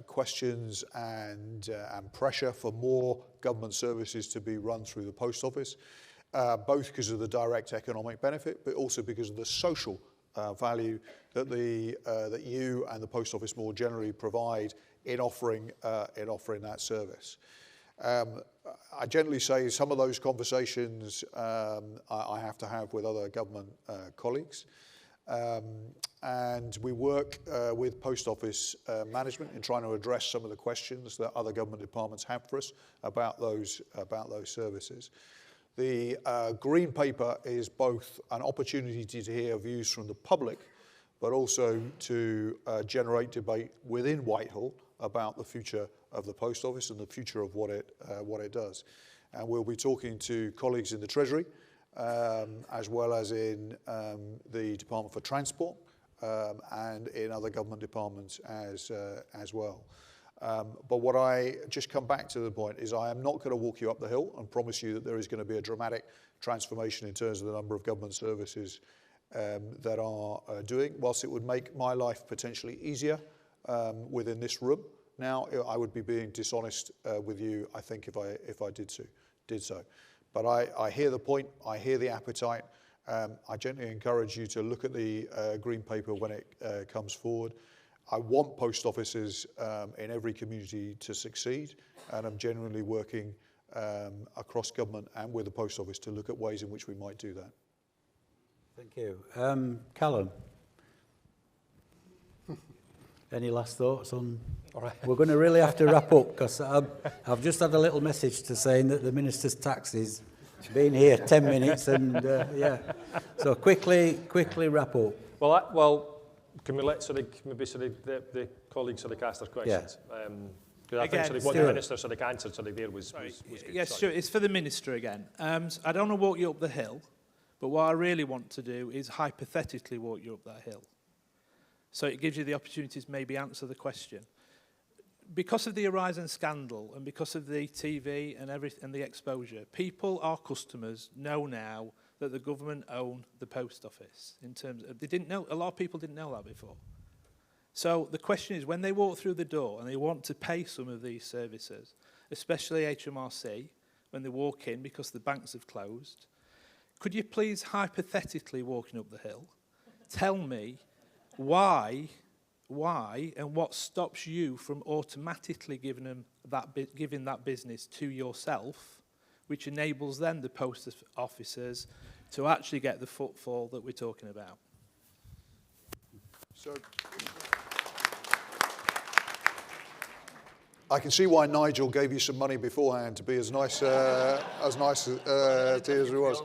questions and pressure for more government services to be run through the post office, both because of the direct economic benefit, but also because of the social value that you and the post office more generally provide in offering that service. I generally say some of those conversations I have to have with other government colleagues, and we work with post office management in trying to address some of the questions that other government departments have for us about those services. The Green Paper is both an opportunity to hear views from the public, but also to generate debate within Whitehall about the future of the post office and the future of what it does. And we'll be talking to colleagues in the Treasury, as well as in the Department for Transport, and in other government departments as well. But what I just come back to the point is I am not going to walk you up the hill and promise you that there is going to be a dramatic transformation in terms of the number of government services that are doing. Whilst it would make my life potentially easier within this room, now I would be being dishonest with you, I think, if I did so. But I hear the point, I hear the appetite. I gently encourage you to look at the Green Paper when it comes forward. I want post offices in every community to succeed, and I'm genuinely working across government and with the post office to look at ways in which we might do that. Thank you. Calum. Any last thoughts on? All right. We're going to really have to wrap up because I've just had a little message to saying that the Minister's taxis been here 10 minutes and yeah. So quickly wrap up. Well, can we let maybe the colleagues ask their questions? Yeah. Because I think what the Minister answered there was good. Yes, sure. It's for the Minister again. I don't want to walk you up the hill, but what I really want to do is hypothetically walk you up that hill. So it gives you the opportunity to maybe answer the question. Because of the Horizon scandal and because of the TV and the exposure, people, our customers, know now that the government own the post office. In terms of, they didn't know, a lot of people didn't know that before. So the question is, when they walk through the door and they want to pay some of these services, especially HMRC, when they walk in because the banks have closed, could you please, hypothetically walking up the hill, tell me why and what stops you from automatically giving that business to yourself, which enables then the post officers to actually get the footfall that we're talking about? So I can see why Nigel gave you some money beforehand to be as nice to you as he was.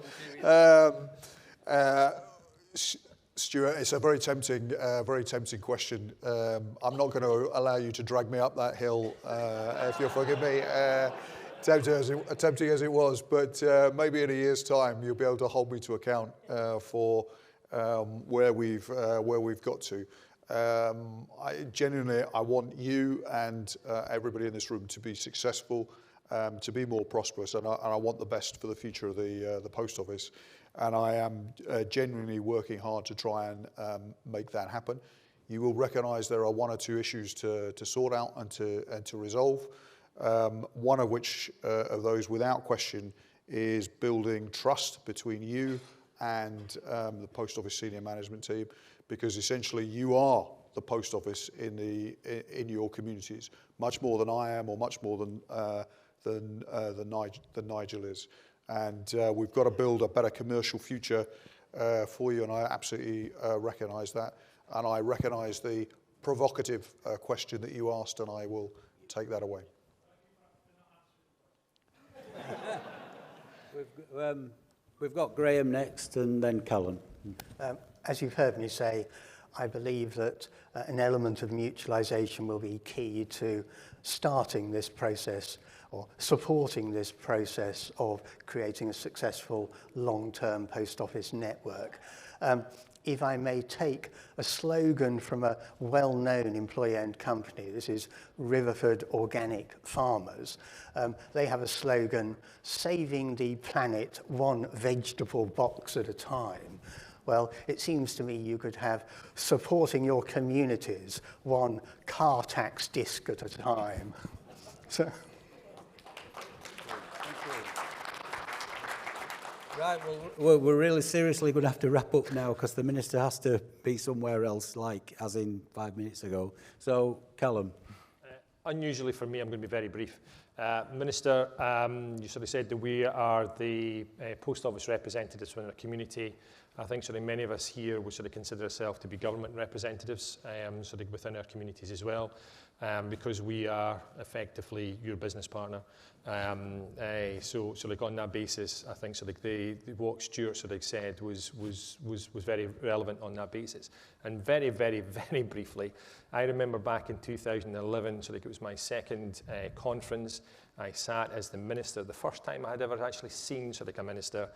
Stuart, it's a very tempting question. I'm not going to allow you to drag me up that hill, if you'll forgive me, tempting as it was. But maybe in a year's time, you'll be able to hold me to account for where we've got to. I want you and everybody in this room to be successful, to be more prosperous, and I want the best for the future of the post office. And I am genuinely working hard to try and make that happen. You will recognise there are one or two issues to sort out and to resolve. One of which of those, without question, is building trust between you and the Post Office senior management team, because essentially you are the Post Office in your communities, much more than I am, or much more than Nigel is. And we've got to build a better commercial future for you, and I absolutely recognise that. And I recognise the provocative question that you asked, and I will take that away. We've got Graeme next, and then Calum. As you've heard me say, I believe that an element of mutualisation will be key to starting this process or supporting this process of creating a successful long-term post office network. If I may take a slogan from a well-known employee-owned company, this is Riverford Organic Farmers. They have a slogan, saving the planet one vegetable box at a time. Well, it seems to me you could have supporting your communities one car tax disc at a time. So. Right, well, we're really seriously going to have to wrap up now because the Minister has to be somewhere else, as in 5 minutes ago. So, Calum. Unusually for me, I'm going to be very brief. Minister, you said that we are the post office representatives within our community. I think many of us here would consider ourselves to be government representatives within our communities as well, because we are effectively your business partner. So on that basis, I think what Stuart said was very relevant on that basis. And very, very, very briefly, I remember back in 2011, it was my second conference. I sat as the Minister, the first time I had ever actually seen a Minister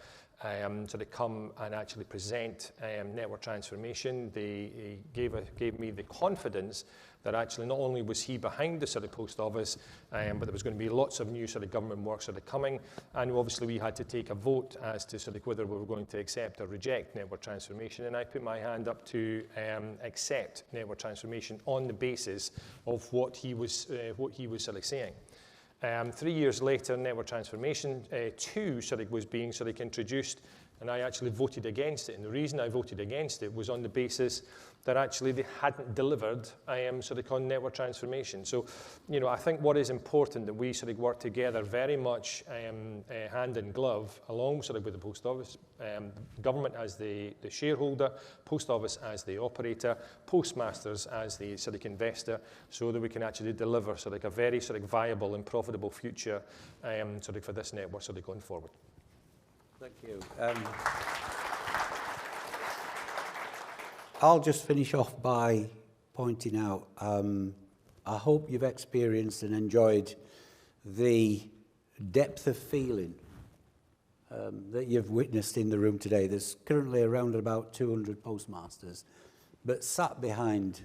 come and actually present network transformation. He gave me the confidence that actually not only was he behind the post office, but there was going to be lots of new government work coming, and obviously we had to take a vote as to whether we were going to accept or reject network transformation, and I put my hand up to accept network transformation on the basis of what he was saying. 3 years later, network transformation 2 was being introduced. And I actually voted against it. And the reason I voted against it was on the basis that actually they hadn't delivered sort of on network transformation. So, you know, I think what is important that we sort of work together very much hand in glove, along sort of with the Post Office, government as the shareholder, Post Office as the operator, Postmasters as the sort of investor, so that we can actually deliver sort of a very sort of viable and profitable future sort of for this network sort of going forward. Thank you. I'll just finish off by pointing out, I hope you've experienced and enjoyed the depth of feeling that you've witnessed in the room today. There's currently around about 200 postmasters, but sat behind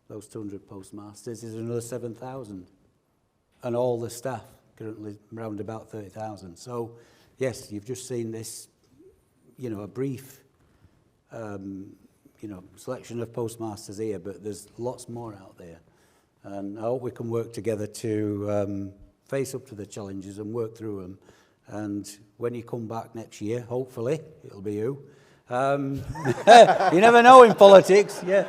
those 200 postmasters is another 7,000, and all the staff currently around about 30,000. So, yes, you've just seen this, you know, a brief, you know, selection of postmasters here, but there's lots more out there. And I hope we can work together to face up to the challenges and work through them. And when you come back next year, hopefully, it'll be you. You never know in politics, yeah.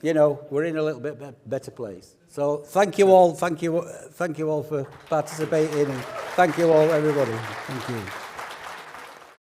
You know, we're in a little bit better place. So thank you all for participating, and thank you all, everybody. Thank you.